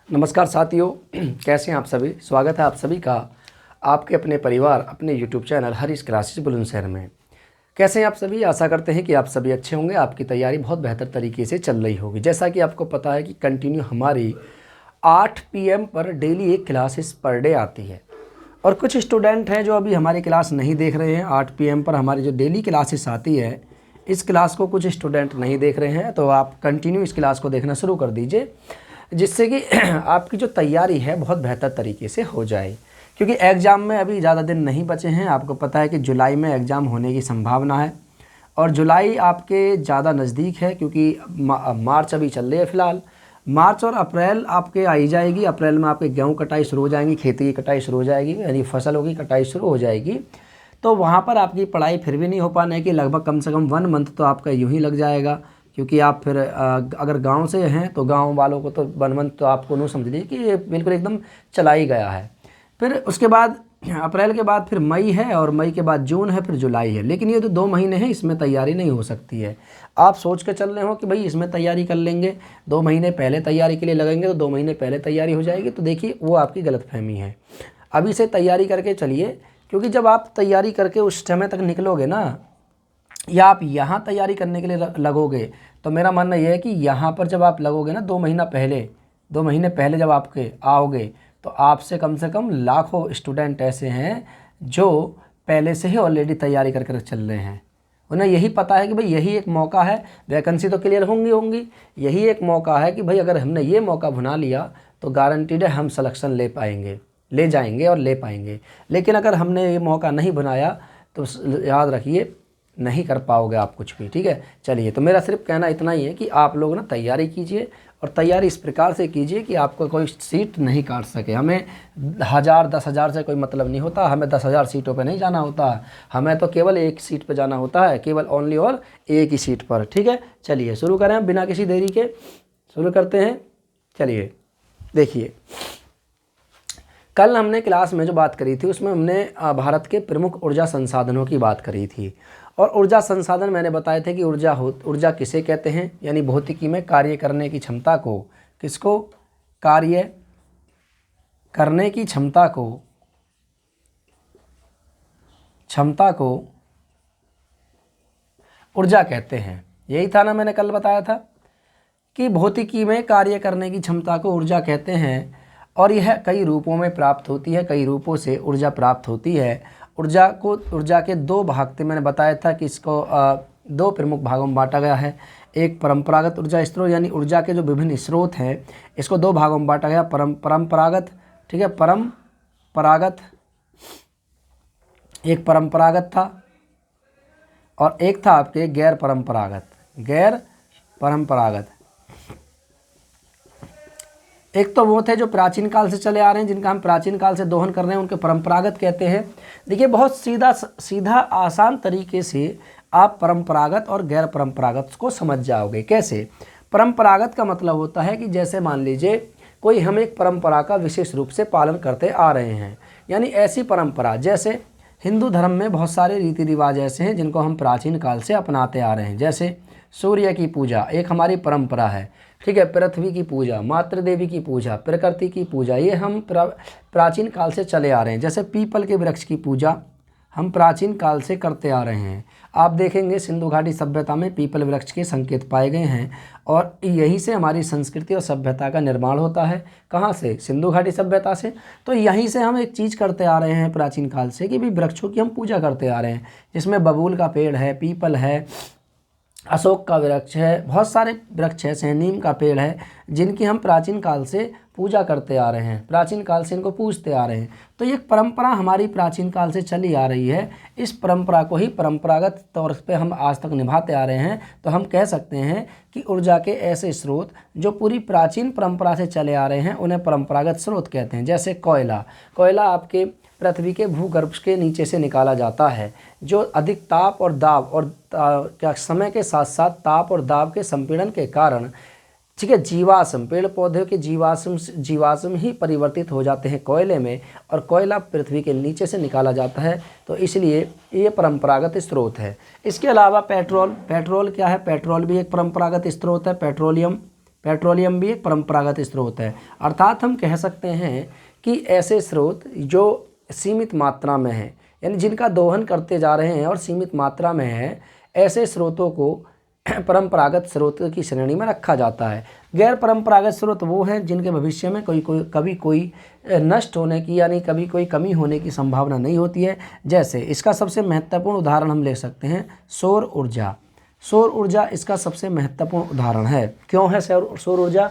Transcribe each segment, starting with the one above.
नमस्कार साथियों, कैसे हैं आप सभी। स्वागत है आप सभी का आपके अपने परिवार अपने YouTube channel Harish classes Bulandshahr में। कैसे हैं आप सभी। आशा करते हैं कि आप सभी अच्छे होंगे। आपकी तैयारी बहुत बेहतर तरीके से चल रही होगी। जैसा कि आपको पता है कि कंटिन्यू हमारी 8 PM पर डेली एक क्लासेस पर डे आती है और कुछ स्टूडेंट हैं जो अभी हमारी क्लास नहीं देख रहे हैं। 8 PM पर हमारी जो डेली क्लासेस आती है, इस क्लास को कुछ स्टूडेंट नहीं देख रहे हैं, तो आप कंटिन्यू इस क्लास को देखना शुरू कर दीजिए, जिससे कि आपकी जो तैयारी है बहुत बेहतर तरीके से हो जाए। क्योंकि एग्ज़ाम में अभी ज़्यादा दिन नहीं बचे हैं। आपको पता है कि जुलाई में एग्ज़ाम होने की संभावना है और जुलाई आपके ज़्यादा नज़दीक है, क्योंकि मार्च अभी चल रही है फ़िलहाल। मार्च और अप्रैल आपके आई जाएगी। अप्रैल में आपके गेहूँ कटाई शुरू हो जाएंगी, खेती की कटाई शुरू हो जाएगी, यानी फसलों की कटाई शुरू हो जाएगी। तो वहाँ पर आपकी पढ़ाई फिर भी नहीं हो पाने की, लगभग कम से कम 1 मंथ तो आपका यूँ ही लग जाएगा। क्योंकि आप फिर अगर गांव से हैं तो गांव वालों को तो 1 मंथ तो आपको नहीं समझ लीजिए कि ये बिल्कुल एकदम चला ही गया है। फिर उसके बाद अप्रैल के बाद फिर मई है और मई के बाद जून है, फिर जुलाई है। लेकिन ये तो 2 महीने हैं, इसमें तैयारी नहीं हो सकती है। आप सोच के चल रहे हो कि भाई इसमें तैयारी कर लेंगे, 2 महीने पहले तैयारी के लिए लगेंगे तो 2 महीने पहले तैयारी हो जाएगी, तो देखिए वो आपकी गलतफहमी है। अभी से तैयारी करके चलिए, क्योंकि जब आप तैयारी करके उस समय तक निकलोगे ना, या आप यहाँ तैयारी करने के लिए लगोगे, तो मेरा मानना यह है कि यहाँ पर जब आप लगोगे ना 2 महीने पहले जब आपके आओगे, तो आपसे कम से कम लाखों स्टूडेंट ऐसे हैं जो पहले से ही ऑलरेडी तैयारी कर चल रहे हैं। उन्हें यही पता है कि भाई यही एक मौका है, वैकेंसी तो क्लियर होंगी, यही एक मौका है कि भाई अगर हमने ये मौका भुना लिया तो गारंटीड है हम सिलेक्शन ले जाएंगे और ले पाएंगे। लेकिन अगर हमने ये मौका नहीं बनाया तो याद रखिए नहीं कर पाओगे आप कुछ भी। ठीक है, चलिए, तो मेरा सिर्फ कहना इतना ही है कि आप लोग ना तैयारी कीजिए और तैयारी इस प्रकार से कीजिए कि आपको कोई सीट नहीं काट सके। हमें 1000 10,000 से कोई मतलब नहीं होता, हमें 10,000 सीटों पे नहीं जाना होता, हमें तो केवल एक सीट पे जाना होता है, केवल ओनली और एक ही सीट पर। ठीक है, चलिए शुरू करें बिना किसी देरी के, शुरू करते हैं। चलिए देखिए, कल हमने क्लास में जो बात करी थी उसमें हमने भारत के प्रमुख ऊर्जा संसाधनों की बात करी थी। और ऊर्जा संसाधन मैंने बताए थे कि ऊर्जा किसे कहते हैं, यानी भौतिकी में कार्य करने की क्षमता को, किसको, कार्य करने की क्षमता को ऊर्जा कहते हैं। यही था ना, मैंने कल बताया था कि भौतिकी में कार्य करने की क्षमता को ऊर्जा कहते हैं। और यह कई रूपों में प्राप्त होती है, कई रूपों से ऊर्जा प्राप्त होती है। ऊर्जा के 2 भाग थे, मैंने बताया था कि इसको 2 प्रमुख भागों में बांटा गया है। एक परंपरागत ऊर्जा स्रोत, यानी ऊर्जा के जो विभिन्न स्रोत हैं इसको 2 भागों में बांटा गया। परंपरागत, ठीक है, परंपरागत, एक परंपरागत था और एक था आपके गैर परंपरागत। एक तो वो थे जो प्राचीन काल से चले आ रहे हैं, जिनका हम प्राचीन काल से दोहन कर रहे हैं, उनके परंपरागत कहते हैं। देखिए, बहुत सीधा आसान तरीके से आप परंपरागत और गैर परंपरागत को समझ जाओगे। कैसे? परंपरागत का मतलब होता है कि जैसे मान लीजिए कोई हम एक परंपरा का विशेष रूप से पालन करते आ रहे हैं, यानी ऐसी परंपरा, जैसे हिंदू धर्म में बहुत सारे रीति रिवाज ऐसे हैं जिनको हम प्राचीन काल से अपनाते आ रहे हैं। जैसे सूर्य की पूजा एक हमारी परंपरा है, ठीक है, पृथ्वी की पूजा, मातृ देवी की पूजा, प्रकृति की पूजा, ये हम प्राचीन काल से चले आ रहे हैं। जैसे पीपल के वृक्ष की पूजा हम प्राचीन काल से करते आ रहे हैं। आप देखेंगे सिंधु घाटी सभ्यता में पीपल वृक्ष के संकेत पाए गए हैं और यहीं से हमारी संस्कृति और सभ्यता का निर्माण होता है। कहाँ से? सिंधु घाटी सभ्यता से। तो यहीं से हम एक चीज़ करते आ रहे हैं प्राचीन काल से कि भी वृक्षों की हम पूजा करते आ रहे हैं, जिसमें बबूल का पेड़ है, पीपल है, अशोक का वृक्ष है, बहुत सारे वृक्ष ऐसे हैं, नीम का पेड़ है, जिनकी हम प्राचीन काल से पूजा करते आ रहे हैं, प्राचीन काल से इनको पूजते आ रहे हैं। तो ये परंपरा हमारी प्राचीन काल से चली आ रही है। इस परंपरा को ही परंपरागत तौर पे हम आज तक निभाते आ रहे हैं। तो हम कह सकते हैं कि ऊर्जा के ऐसे स्रोत जो पूरी प्राचीन परंपरा से चले आ रहे हैं उन्हें परंपरागत स्रोत कहते हैं। जैसे कोयला आपके पृथ्वी के भूगर्भ के नीचे से निकाला जाता है, जो अधिक ताप और दाब और क्या समय के साथ साथ ताप और दाब के संपीड़न के कारण, ठीक है, जीवाश्म, पेड़ पौधे के जीवाश्म ही परिवर्तित हो जाते हैं कोयले में, और कोयला पृथ्वी के नीचे से निकाला जाता है। तो इसलिए ये परंपरागत स्रोत है। इसके अलावा पेट्रोल क्या है? पेट्रोल भी एक परंपरागत स्रोत है। पेट्रोलियम भी एक परंपरागत स्रोत है। अर्थात हम कह सकते हैं कि ऐसे स्रोत जो सीमित मात्रा में हैं, यानी जिनका दोहन करते जा रहे हैं और सीमित मात्रा में है, ऐसे स्रोतों को परंपरागत स्रोत की श्रेणी में रखा जाता है। गैर परंपरागत स्रोत वो हैं जिनके भविष्य में कभी कोई नष्ट होने की यानी कभी कोई कमी होने की संभावना नहीं होती है। जैसे इसका सबसे महत्वपूर्ण उदाहरण हम ले सकते हैं सौर ऊर्जा। सौर ऊर्जा इसका सबसे महत्वपूर्ण उदाहरण है। क्यों है सौर ऊर्जा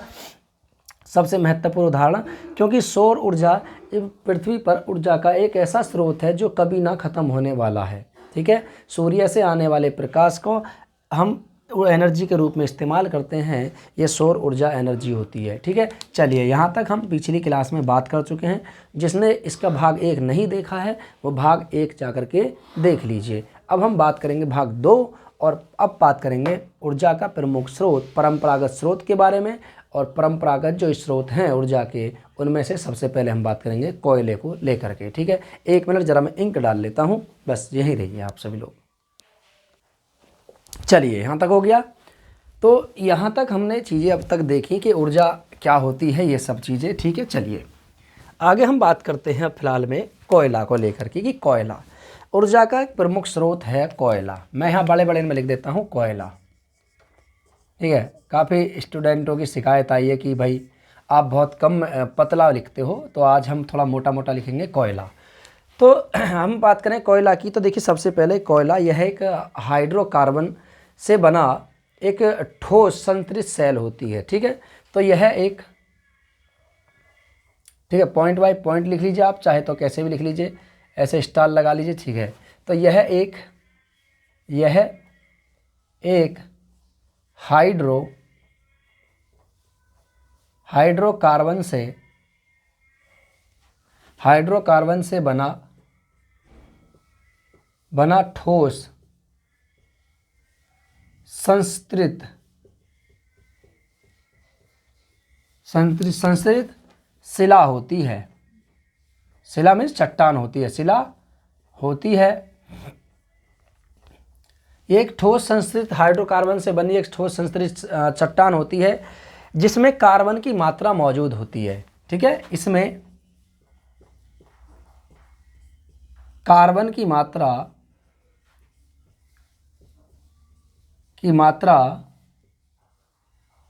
सबसे महत्वपूर्ण उदाहरण? क्योंकि सौर ऊर्जा पृथ्वी पर ऊर्जा का एक ऐसा स्रोत है जो कभी ना ख़त्म होने वाला है। ठीक है, सूर्य से आने वाले प्रकाश को हम वो एनर्जी के रूप में इस्तेमाल करते हैं, ये सौर ऊर्जा एनर्जी होती है। ठीक है, चलिए यहाँ तक हम पिछली क्लास में बात कर चुके हैं। जिसने इसका भाग 1 नहीं देखा है वो भाग 1 जा कर के देख लीजिए। अब हम बात करेंगे भाग 2 और अब बात करेंगे ऊर्जा का प्रमुख स्रोत, परंपरागत स्रोत के बारे में। और परंपरागत जो स्रोत हैं ऊर्जा के, उनमें से सबसे पहले हम बात करेंगे कोयले को लेकर के। ठीक है, 1 मिनट ज़रा मैं इंक डाल लेता हूँ, बस यहीं रहिए आप सभी लोग। चलिए यहाँ तक हो गया। तो यहाँ तक हमने चीज़ें अब तक देखी कि ऊर्जा क्या होती है, ये सब चीज़ें। ठीक है, चलिए आगे हम बात करते हैं फिलहाल में कोयला को लेकर के कि कोयला ऊर्जा का एक प्रमुख स्रोत है। कोयला मैं यहाँ बड़े बड़े में लिख देता हूँ कोयला। ठीक है, काफ़ी स्टूडेंटों की शिकायत आई है कि भाई आप बहुत कम पतला लिखते हो, तो आज हम थोड़ा मोटा मोटा लिखेंगे कोयला। तो हम बात करें कोयला की, तो देखिए सबसे पहले कोयला यह एक हाइड्रोकार्बन से बना एक ठोस संतृप्त सेल होती है। ठीक है, तो यह एक, ठीक है, पॉइंट बाय पॉइंट लिख लीजिए आप, चाहे तो कैसे भी लिख लीजिए, ऐसे स्टार लगा लीजिए। ठीक है, तो यह एक हाइड्रोकार्बन से बना ठोस संस्तृत शिला होती है। शिला मीन्स चट्टान होती है, शिला होती है। एक ठोस संस्तृत हाइड्रोकार्बन से बनी एक ठोस संस्तृत चट्टान होती है जिसमें कार्बन की मात्रा मौजूद होती है। ठीक है, इसमें कार्बन की मात्रा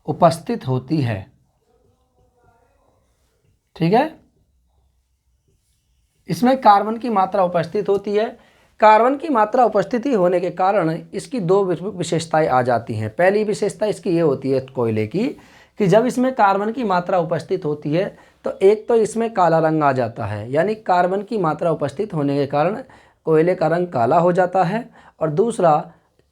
उपस्थित होती है। ठीक है, इसमें कार्बन की मात्रा उपस्थित होती है। कार्बन की मात्रा उपस्थिति होने के कारण इसकी 2 विशेषताएं आ जाती हैं। पहली विशेषता इसकी ये होती है कोयले की कि जब इसमें कार्बन की मात्रा उपस्थित होती है तो एक तो इसमें काला रंग आ जाता है, यानी कार्बन की मात्रा उपस्थित होने के कारण कोयले का रंग काला हो जाता है। और दूसरा,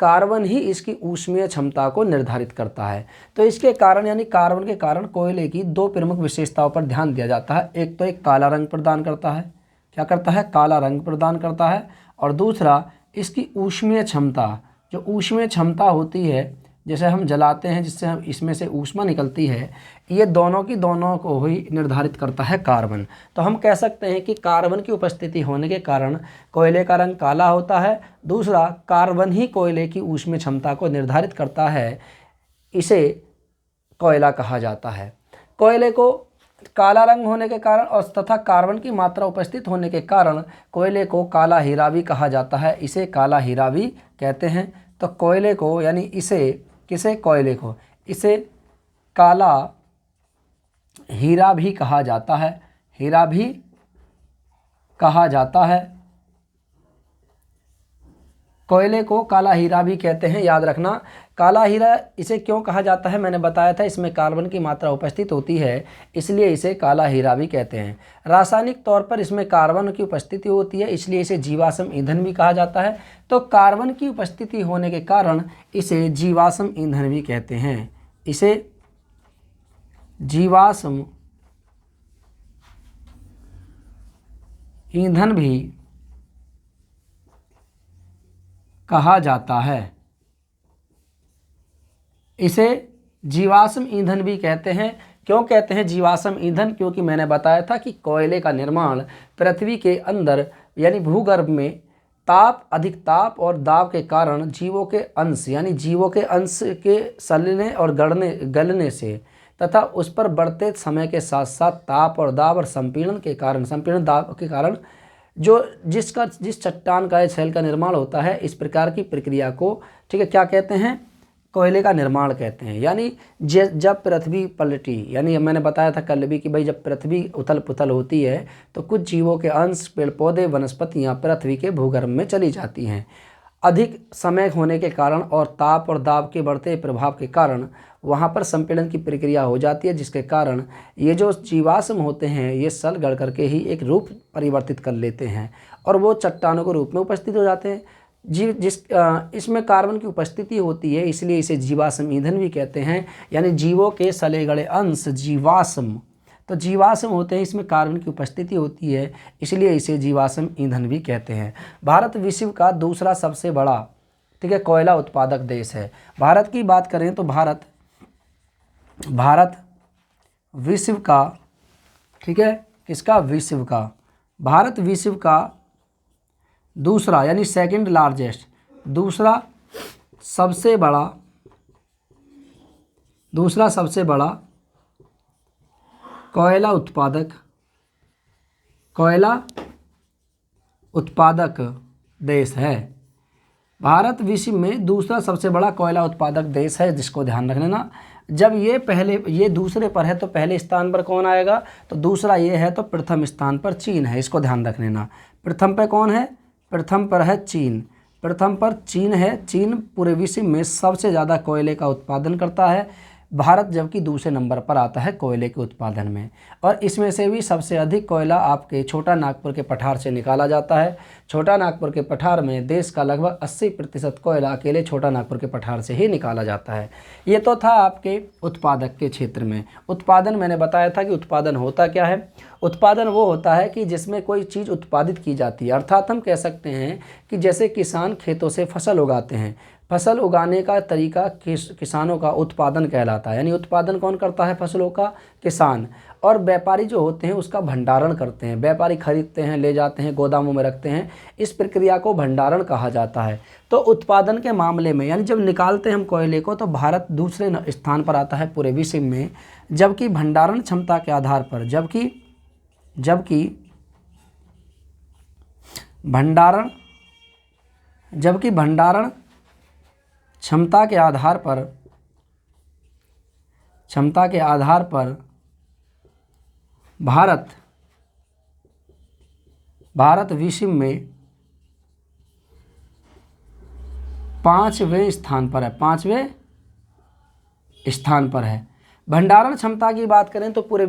कार्बन ही इसकी ऊष्मीय क्षमता को निर्धारित करता है। तो इसके कारण यानी कार्बन के कारण कोयले की 2 प्रमुख विशेषताओं पर ध्यान दिया जाता है। एक तो एक काला रंग प्रदान करता है, क्या करता है, काला रंग प्रदान करता है। और दूसरा, इसकी ऊष्मीय क्षमता, जो ऊष्मीय क्षमता होती है, जैसे हम जलाते हैं जिससे हम इसमें से ऊष्मा निकलती है, ये दोनों को ही निर्धारित करता है कार्बन। तो हम कह सकते हैं कि कार्बन की उपस्थिति होने के कारण कोयले का रंग काला होता है। दूसरा, कार्बन ही कोयले की ऊष्मीय क्षमता को निर्धारित करता है, इसे कोयला कहा जाता है। कोयले को काला रंग होने के कारण और तथा कार्बन की मात्रा उपस्थित होने के कारण कोयले को काला हीरा भी कहा जाता है, इसे काला हीरा भी कहते हैं। तो कोयले को यानी कोयले को इसे काला हीरा भी कहा जाता है, हीरा भी कहा जाता है। कोयले को काला हीरा भी कहते हैं, याद रखना। काला हीरा इसे क्यों कहा जाता है, मैंने बताया था, इसमें कार्बन की मात्रा उपस्थित होती है, इसलिए इसे काला हीरा भी कहते हैं। रासायनिक तौर पर इसमें कार्बन की उपस्थिति होती है, इसलिए इसे जीवाश्म ईंधन भी कहा जाता है। तो कार्बन की उपस्थिति होने के कारण इसे जीवाश्म ईंधन भी कहते हैं, इसे जीवाश्म ईंधन भी कहा जाता है, इसे जीवाश्म ईंधन भी कहते हैं। क्यों कहते हैं जीवाश्म ईंधन, क्योंकि मैंने बताया था कि कोयले का निर्माण पृथ्वी के अंदर यानी भूगर्भ में अधिक ताप और दाब के कारण जीवों के अंश के सड़ने और गलने से तथा उस पर बढ़ते समय के साथ साथ ताप और दाब और संपीड़न दाब के कारण जिस चट्टान का या छेल का निर्माण होता है, इस प्रकार की प्रक्रिया को, ठीक है, क्या कहते हैं? कोयले का निर्माण कहते हैं। यानी जब पृथ्वी पलटी, यानी मैंने बताया था कल भी कि भाई जब पृथ्वी उथल पुथल होती है तो कुछ जीवों के अंश, पेड़ पौधे, वनस्पतियाँ पृथ्वी के भूगर्भ में चली जाती हैं। अधिक समय होने के कारण और ताप और दाब के बढ़ते प्रभाव के कारण वहाँ पर संपीड़न की प्रक्रिया हो जाती है, जिसके कारण ये जो जीवाश्म होते हैं ये सल गड़ करके ही एक रूप परिवर्तित कर लेते हैं और वो चट्टानों के रूप में उपस्थित हो जाते हैं। इसमें कार्बन की उपस्थिति होती है, इसलिए इसे जीवाश्म ईंधन भी कहते हैं। यानी जीवों के सले गड़े अंश जीवाश्म, तो जीवाश्म होते हैं, इसमें कार्बन की उपस्थिति होती है, इसलिए इसे जीवाश्म ईंधन भी कहते हैं। भारत विश्व का दूसरा सबसे बड़ा, ठीक है, कोयला उत्पादक देश है। भारत की बात करें तो भारत विश्व का, ठीक है, किसका? विश्व का। भारत विश्व का दूसरा यानी सेकंड लार्जेस्ट, दूसरा सबसे बड़ा कोयला उत्पादक देश है। भारत विश्व में दूसरा सबसे बड़ा कोयला उत्पादक देश है, जिसको ध्यान रख लेना। जब ये दूसरे पर है तो पहले स्थान पर कौन आएगा? तो दूसरा ये है तो प्रथम स्थान पर चीन है, इसको ध्यान रख लेना। प्रथम पे कौन है? प्रथम पर है चीन। प्रथम पर चीन है। चीन पूरे विश्व में सबसे ज़्यादा कोयले का उत्पादन करता है। भारत जबकि दूसरे नंबर पर आता है कोयले के उत्पादन में, और इसमें से भी सबसे अधिक कोयला आपके छोटा नागपुर के पठार से निकाला जाता है। छोटा नागपुर के पठार में देश का लगभग 80% कोयला अकेले छोटा नागपुर के पठार से ही निकाला जाता है। ये तो था आपके उत्पादक के क्षेत्र में। उत्पादन मैंने बताया था कि उत्पादन होता क्या है। उत्पादन वो होता है कि जिसमें कोई चीज़ उत्पादित की जाती है, अर्थात हम कह सकते हैं कि जैसे किसान खेतों से फसल उगाते हैं, फसल उगाने का तरीका किसानों का उत्पादन कहलाता है। यानी उत्पादन कौन करता है? फसलों का किसान। और व्यापारी जो होते हैं उसका भंडारण करते हैं। व्यापारी खरीदते हैं, ले जाते हैं, गोदामों में रखते हैं। इस प्रक्रिया को भंडारण कहा जाता है। तो उत्पादन के मामले में यानी जब निकालते हैं हम कोयले को तो भारत दूसरे स्थान पर आता है पूरे विश्व में, जबकि भंडारण क्षमता के आधार पर जबकि भंडारण क्षमता के आधार पर भारत विश्व में 5वें स्थान पर है। भंडारण क्षमता की बात करें तो पूरे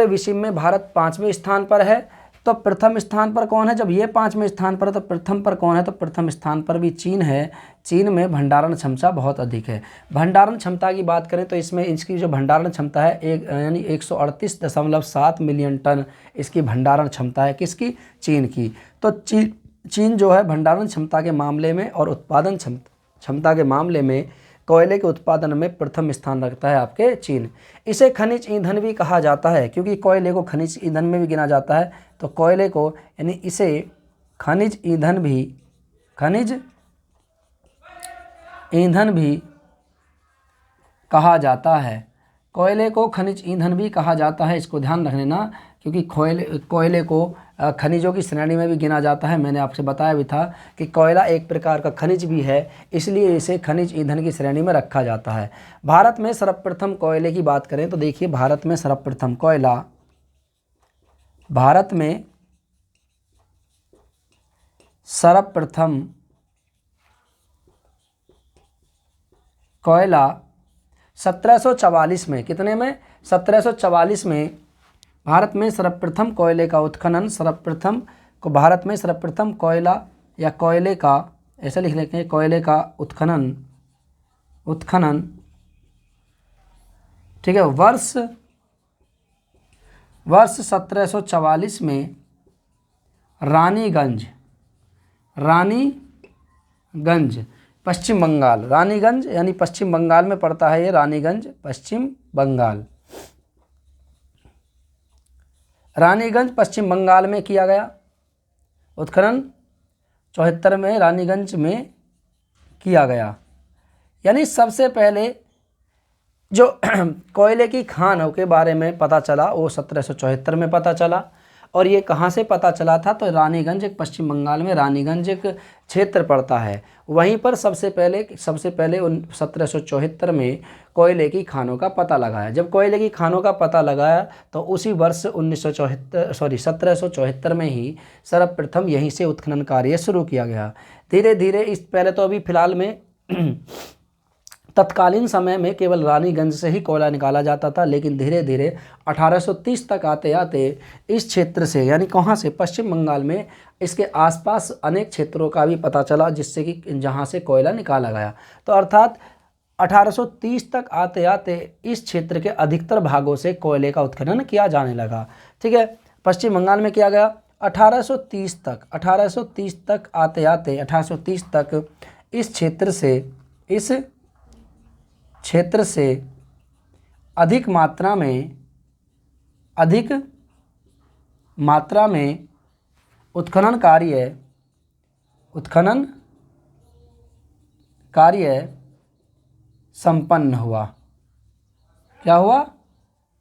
विश्व में भारत 5वें स्थान पर है। तो प्रथम स्थान पर कौन है? जब ये 5वें स्थान पर है तो प्रथम पर कौन है? तो प्रथम स्थान पर भी चीन है। चीन में भंडारण क्षमता बहुत अधिक है। भंडारण क्षमता की बात करें तो इसमें इसकी जो भंडारण क्षमता है यानी 138.7 मिलियन टन इसकी भंडारण क्षमता है। किसकी? चीन की। तो चीन जो है भंडारण क्षमता के मामले में और उत्पादन क्षमता के मामले में कोयले के उत्पादन में प्रथम स्थान रखता है आपके चीन। इसे खनिज ईंधन भी कहा जाता है, क्योंकि कोयले को खनिज ईंधन में भी गिना जाता है। तो कोयले को यानी इसे खनिज ईंधन भी कहा जाता है। कोयले को खनिज ईंधन भी कहा जाता है, इसको ध्यान रख लेना, क्योंकि कोयले को खनिजों की श्रेणी में भी गिना जाता है। मैंने आपसे बताया भी था कि कोयला एक प्रकार का खनिज भी है, इसलिए इसे खनिज ईंधन की श्रेणी में रखा जाता है। भारत में सर्वप्रथम कोयले की बात करें तो देखिए, भारत में सर्वप्रथम कोयला 1744 में, कितने में? 1744 में भारत में सर्वप्रथम कोयले का उत्खनन, भारत में सर्वप्रथम कोयला या कोयले का, ऐसा लिख लेते हैं, कोयले का उत्खनन, ठीक है, वर्ष 1744 में रानीगंज पश्चिम बंगाल, रानीगंज यानी पश्चिम बंगाल में पड़ता है ये, रानीगंज पश्चिम बंगाल, रानीगंज पश्चिम बंगाल में किया गया उत्खनन। 74 में रानीगंज में किया गया। यानी सबसे पहले जो कोयले की खानों के बारे में पता चला वो 1774 में पता चला। और ये कहाँ से पता चला था, तो रानीगंज, एक पश्चिम बंगाल में रानीगंज एक क्षेत्र पड़ता है, वहीं पर सबसे पहले 1774 में कोयले की खानों का पता लगाया। जब कोयले की खानों का पता लगाया तो उसी वर्ष 1774 में ही सर्वप्रथम यहीं से उत्खनन कार्य शुरू किया गया। धीरे धीरे इस पहले तो अभी फ़िलहाल में तत्कालीन समय में केवल रानीगंज से ही कोयला निकाला जाता था, लेकिन धीरे धीरे 1830 तक आते आते इस क्षेत्र से, यानी कहाँ से, पश्चिम बंगाल में इसके आसपास अनेक क्षेत्रों का भी पता चला, जिससे कि जहाँ से कोयला निकाला गया। तो अर्थात 1830 तक आते आते इस क्षेत्र के अधिकतर भागों से कोयले का उत्खनन किया जाने लगा। ठीक है, पश्चिम बंगाल में किया गया 1830 तक आते आते 1830 तक इस क्षेत्र से अधिक मात्रा में उत्खनन कार्य संपन्न हुआ। क्या हुआ?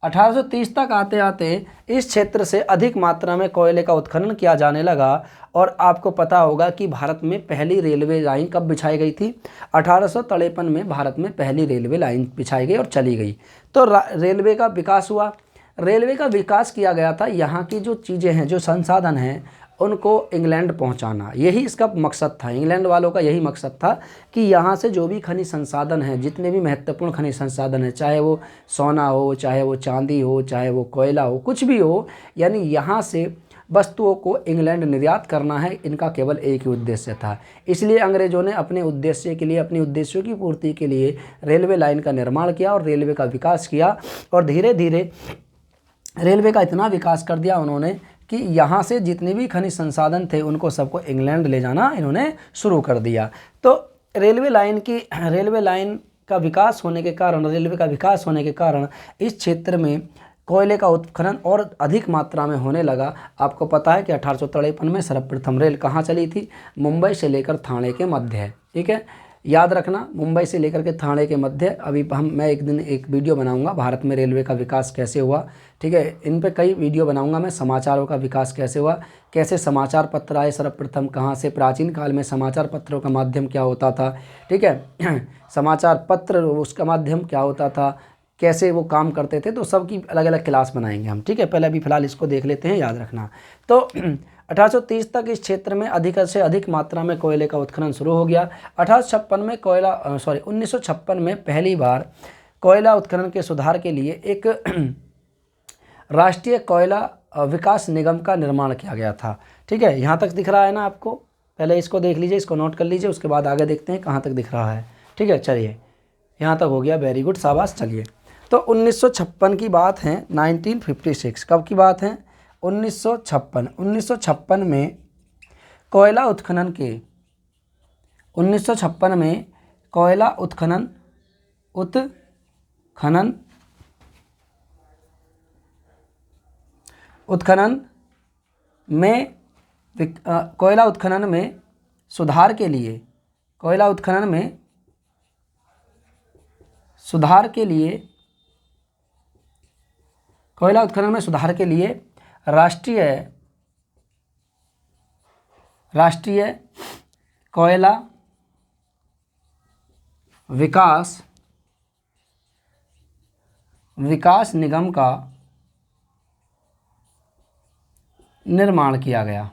1830 तक आते आते इस क्षेत्र से अधिक मात्रा में कोयले का उत्खनन किया जाने लगा। और आपको पता होगा कि भारत में पहली रेलवे लाइन कब बिछाई गई थी? 1853 में भारत में पहली रेलवे लाइन बिछाई गई और चली गई। तो रेलवे का विकास हुआ। रेलवे का विकास किया गया था, यहाँ की जो चीज़ें हैं, जो संसाधन हैं, उनको इंग्लैंड पहुंचाना, यही इसका मकसद था। इंग्लैंड वालों का यही मकसद था कि यहाँ से जो भी खनिज संसाधन हैं, जितने भी महत्वपूर्ण खनिज संसाधन हैं, चाहे वो सोना हो, चाहे वो चांदी हो, चाहे वो कोयला हो, कुछ भी हो, यानी यहाँ से वस्तुओं को इंग्लैंड निर्यात करना है, इनका केवल एक ही उद्देश्य था। इसलिए अंग्रेज़ों ने अपने उद्देश्य के लिए, अपने उद्देश्यों की पूर्ति के लिए रेलवे लाइन का निर्माण किया और रेलवे का विकास किया। और धीरे धीरे रेलवे का इतना विकास कर दिया उन्होंने कि यहाँ से जितने भी खनिज संसाधन थे उनको सबको इंग्लैंड ले जाना इन्होंने शुरू कर दिया। तो रेलवे लाइन का विकास होने के कारण इस क्षेत्र में कोयले का उत्खनन और अधिक मात्रा में होने लगा। आपको पता है कि 1853 में सर्वप्रथम रेल कहाँ चली थी? मुंबई से लेकर थाने के मध्य। ठीक है, याद रखना, मुंबई से लेकर के थाने के मध्य। अभी मैं एक दिन एक वीडियो बनाऊंगा भारत में रेलवे का विकास कैसे हुआ। ठीक है, इन पे कई वीडियो बनाऊंगा मैं, समाचारों का विकास कैसे हुआ, कैसे समाचार पत्र आए सर्वप्रथम, कहाँ से, प्राचीन काल में समाचार पत्रों का माध्यम क्या होता था। ठीक है, समाचार पत्र उसका माध्यम क्या होता था, कैसे वो काम करते थे, तो सबकी अलग अलग क्लास बनाएंगे हम। ठीक है, पहले अभी फ़िलहाल इसको देख लेते हैं, याद रखना। तो 1830 तक इस क्षेत्र में अधिक से अधिक मात्रा में कोयले का उत्खनन शुरू हो गया। 1956 में पहली बार कोयला उत्खनन के सुधार के लिए एक राष्ट्रीय कोयला विकास निगम का निर्माण किया गया था। ठीक है, यहाँ तक दिख रहा है ना आपको? पहले इसको देख लीजिए, इसको नोट कर लीजिए, उसके बाद आगे देखते हैं कहाँ तक दिख रहा है। ठीक है, चलिए, यहाँ तक हो गया, वेरी गुड, शाबाश। चलिए, तो 1956 की बात है, 1956 कब की बात है? 1956 में कोयला उत्खनन के 1956 में कोयला उत्खनन में कोयला उत्खनन में सुधार के लिए राष्ट्रीय कोयला विकास निगम का निर्माण किया गया,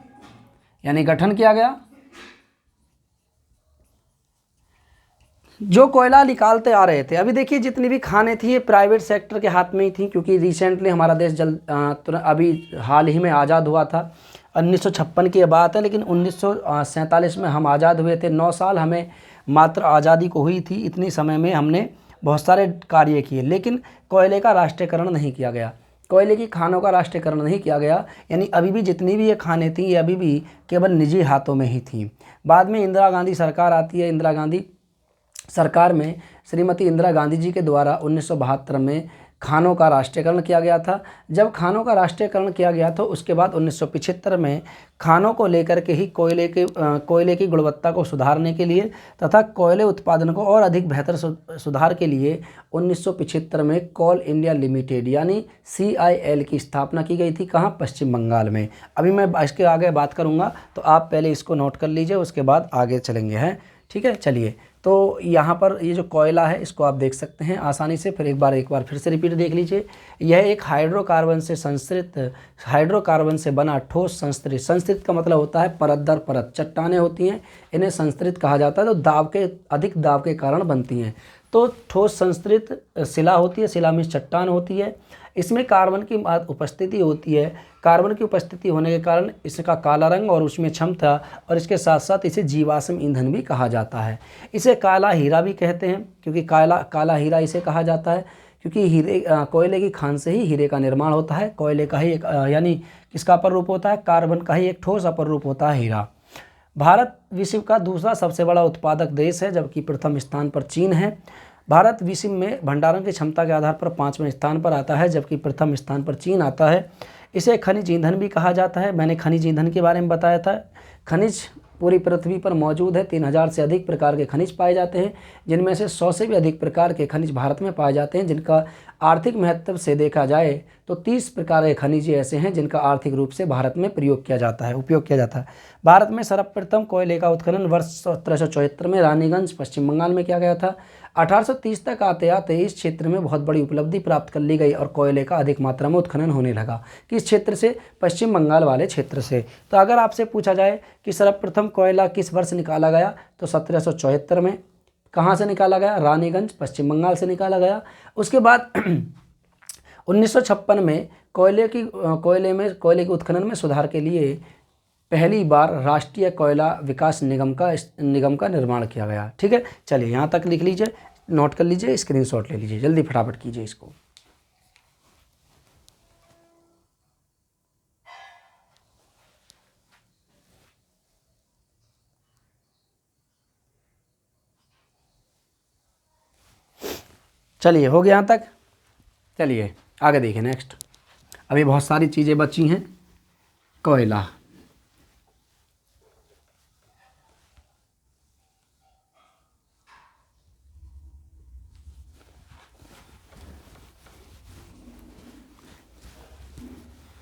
यानी गठन किया गया। जो कोयला निकालते आ रहे थे, अभी देखिए जितनी भी खानें थी ये प्राइवेट सेक्टर के हाथ में ही थी, क्योंकि रिसेंटली हमारा देश अभी हाल ही में आज़ाद हुआ था। 1956 की बात है, लेकिन 1947 में हम आज़ाद हुए थे। 9 साल हमें मात्र आज़ादी को हुई थी। इतनी समय में हमने बहुत सारे कार्य किए, लेकिन कोयले का राष्ट्रीयकरण नहीं किया गया, कोयले की खानों का राष्ट्रीयकरण नहीं किया गया। यानी अभी भी जितनी भी ये खानें थी ये अभी भी केवल निजी हाथों में ही थी। बाद में इंदिरा गांधी सरकार आती है, इंदिरा गांधी सरकार में श्रीमती इंदिरा गांधी जी के द्वारा 1972 में खानों का राष्ट्रीयकरण किया गया था। जब खानों का राष्ट्रीयकरण किया गया तो उसके बाद 1975 में खानों को लेकर के ही कोयले की गुणवत्ता को सुधारने के लिए तथा कोयले उत्पादन को और अधिक बेहतर सुधार के लिए 1975 में कोल इंडिया लिमिटेड यानी CIL की स्थापना की गई थी। कहाँ? पश्चिम बंगाल में। अभी मैं इसके आगे बात करूँगा तो आप पहले इसको नोट कर लीजिए, उसके बाद आगे चलेंगे हैं। ठीक है, चलिए। तो यहाँ पर ये जो कोयला है इसको आप देख सकते हैं आसानी से। फिर एक बार फिर से रिपीट देख लीजिए। यह एक हाइड्रोकार्बन से बना ठोस संस्तृत। संस्तृत का मतलब होता है परत दर परत। चट्टानें होती हैं, इन्हें संस्तृत कहा जाता है, तो अधिक दाब के कारण बनती हैं। तो ठोस संस्तृत शिला होती है, शिला में चट्टान होती है। इसमें कार्बन की उपस्थिति होती है। कार्बन की उपस्थिति होने के कारण इसका काला रंग और उसमें क्षमता, और इसके साथ साथ इसे जीवाश्म ईंधन भी कहा जाता है। इसे काला हीरा भी कहते हैं, क्योंकि काला हीरा इसे कहा जाता है, क्योंकि कोयले की खान से ही हीरे का निर्माण होता है। कोयले का ही एक यानी किसका अपर रूप होता है? कार्बन का ही एक ठोस अपर रूप होता है हीरा। भारत विश्व का दूसरा सबसे बड़ा उत्पादक देश है, जबकि प्रथम स्थान पर चीन है। भारत विश्व में भंडारण की क्षमता के आधार पर 5वें स्थान पर आता है, जबकि प्रथम स्थान पर चीन आता है। इसे खनिज ईंधन भी कहा जाता है। मैंने खनिज ईंधन के बारे में बताया था। खनिज पूरी पृथ्वी पर मौजूद है। 3000 से अधिक प्रकार के खनिज पाए जाते हैं, जिनमें से 100 से भी अधिक प्रकार के खनिज भारत में पाए जाते हैं। जिनका आर्थिक महत्व से देखा जाए तो 30 प्रकार के खनिज ऐसे हैं जिनका आर्थिक रूप से भारत में उपयोग किया जाता है। भारत में सर्वप्रथम कोयले का उत्खनन वर्ष 1774 में रानीगंज पश्चिम बंगाल में किया गया था। 1830 तक आते आते इस क्षेत्र में बहुत बड़ी उपलब्धि प्राप्त कर ली गई और कोयले का अधिक मात्रा में उत्खनन होने लगा। किस क्षेत्र से? पश्चिम बंगाल वाले क्षेत्र से। तो अगर आपसे पूछा जाए कि सर्वप्रथम कोयला किस वर्ष निकाला गया, तो 1774 में। कहाँ से निकाला गया? रानीगंज पश्चिम बंगाल से निकाला गया। उसके बाद 1956 में कोयले के उत्खनन में सुधार के लिए पहली बार राष्ट्रीय कोयला विकास निगम का निर्माण किया गया। ठीक है, चलिए यहाँ तक लिख लीजिए, नोट कर लीजिए, स्क्रीनशॉट ले लीजिए, जल्दी फटाफट कीजिए इसको। चलिए, हो गया यहाँ तक। चलिए आगे देखिए, नेक्स्ट। अभी बहुत सारी चीज़ें बची हैं। कोयला,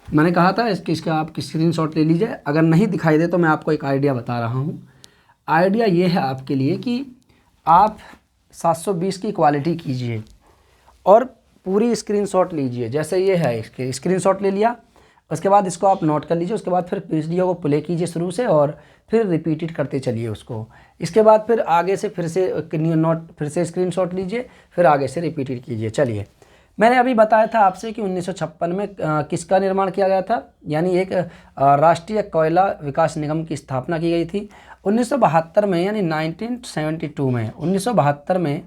मैंने कहा था इसका आप स्क्रीनशॉट ले लीजिए। अगर नहीं दिखाई दे तो मैं आपको एक आइडिया बता रहा हूँ। आइडिया ये है आपके लिए कि आप 720 की क्वालिटी कीजिए और पूरी स्क्रीनशॉट लीजिए। जैसे ये है, इसके स्क्रीनशॉट ले लिया, उसके बाद इसको आप नोट कर लीजिए। उसके बाद फिर वीडियो को प्ले कीजिए शुरू से और फिर रिपीटेड करते चलिए उसको। इसके बाद फिर आगे से फिर से स्क्रीनशॉट लीजिए, फिर आगे से रिपीटेड कीजिए। चलिए, मैंने अभी बताया था आपसे कि 1956 में किसका निर्माण किया गया था, यानी एक राष्ट्रीय कोयला विकास निगम की स्थापना की गई थी। 1972 में यानी 1972 में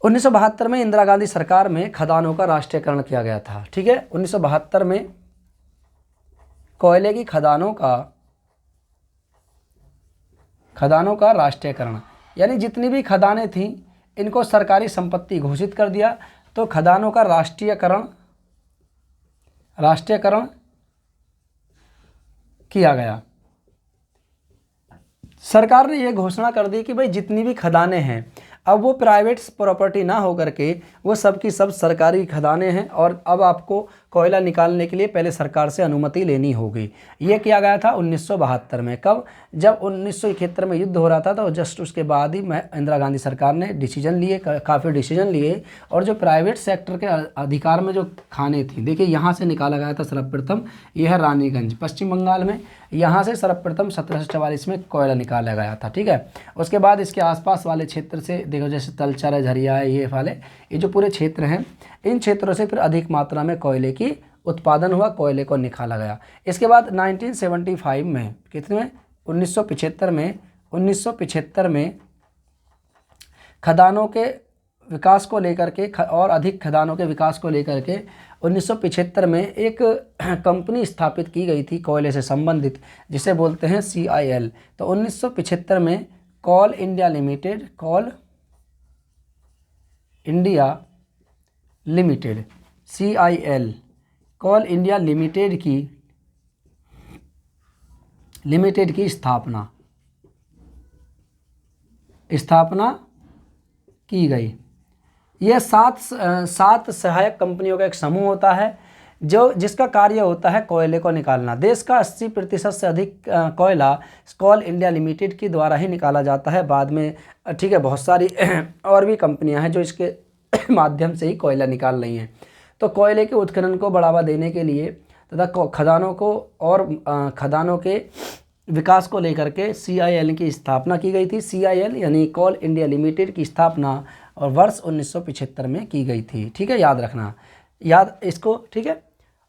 1972 में इंदिरा गांधी सरकार में खदानों का राष्ट्रीयकरण किया गया था। ठीक है, 1972 में कोयले की खदानों का राष्ट्रीयकरण, यानी जितनी भी खदानें थीं इनको सरकारी संपत्ति घोषित कर दिया। तो खदानों का राष्ट्रीयकरण किया गया। सरकार ने यह घोषणा कर दी कि भाई जितनी भी खदानें हैं अब वो प्राइवेट प्रॉपर्टी ना हो करके वो सब की सब सरकारी खदानें हैं, और अब आपको कोयला निकालने के लिए पहले सरकार से अनुमति लेनी होगी। ये किया गया था 1972 में। कब? जब 1971 में युद्ध हो रहा था, तो जस्ट उसके बाद ही इंदिरा गांधी सरकार ने काफ़ी डिसीजन लिए, और जो प्राइवेट सेक्टर के अधिकार में जो खानें थी, देखिए यहाँ से निकाला गया था सर्वप्रथम। यह है रानीगंज पश्चिम बंगाल में, यहाँ से सर्वप्रथम 1744 में कोयला निकाला गया था। ठीक है, उसके बाद इसके आसपास वाले क्षेत्र से देखो, जैसे तलचर है, झरिया है, ये जो पूरे क्षेत्र हैं, इन क्षेत्रों से फिर अधिक मात्रा में कोयले की उत्पादन हुआ, कोयले को निकाला गया। इसके बाद 1975 में, कितने में? 1975 में खदानों के विकास को लेकर के और अधिक खदानों के विकास को लेकर के 1975 में एक कंपनी स्थापित की गई थी कोयले से संबंधित, जिसे बोलते हैं CIL। तो 1975 में कोल इंडिया लिमिटेड, कोल इंडिया लिमिटेड, CIL, कोल इंडिया लिमिटेड की स्थापना की गई। यह सात सहायक कंपनियों का एक समूह होता है जिसका कार्य होता है कोयले को निकालना। देश का 80% से अधिक कोयला कोल इंडिया लिमिटेड के द्वारा ही निकाला जाता है। बाद में ठीक है, बहुत सारी और भी कंपनियां हैं जो इसके माध्यम से ही कोयला निकाल रही हैं। तो कोयले के उत्खनन को बढ़ावा देने के लिए तथा खदानों के विकास को लेकर के CIL की स्थापना की गई थी। CIL यानी कोल इंडिया लिमिटेड की स्थापना और वर्ष 1975 में की गई थी। ठीक है, याद रखना, याद इसको, ठीक है।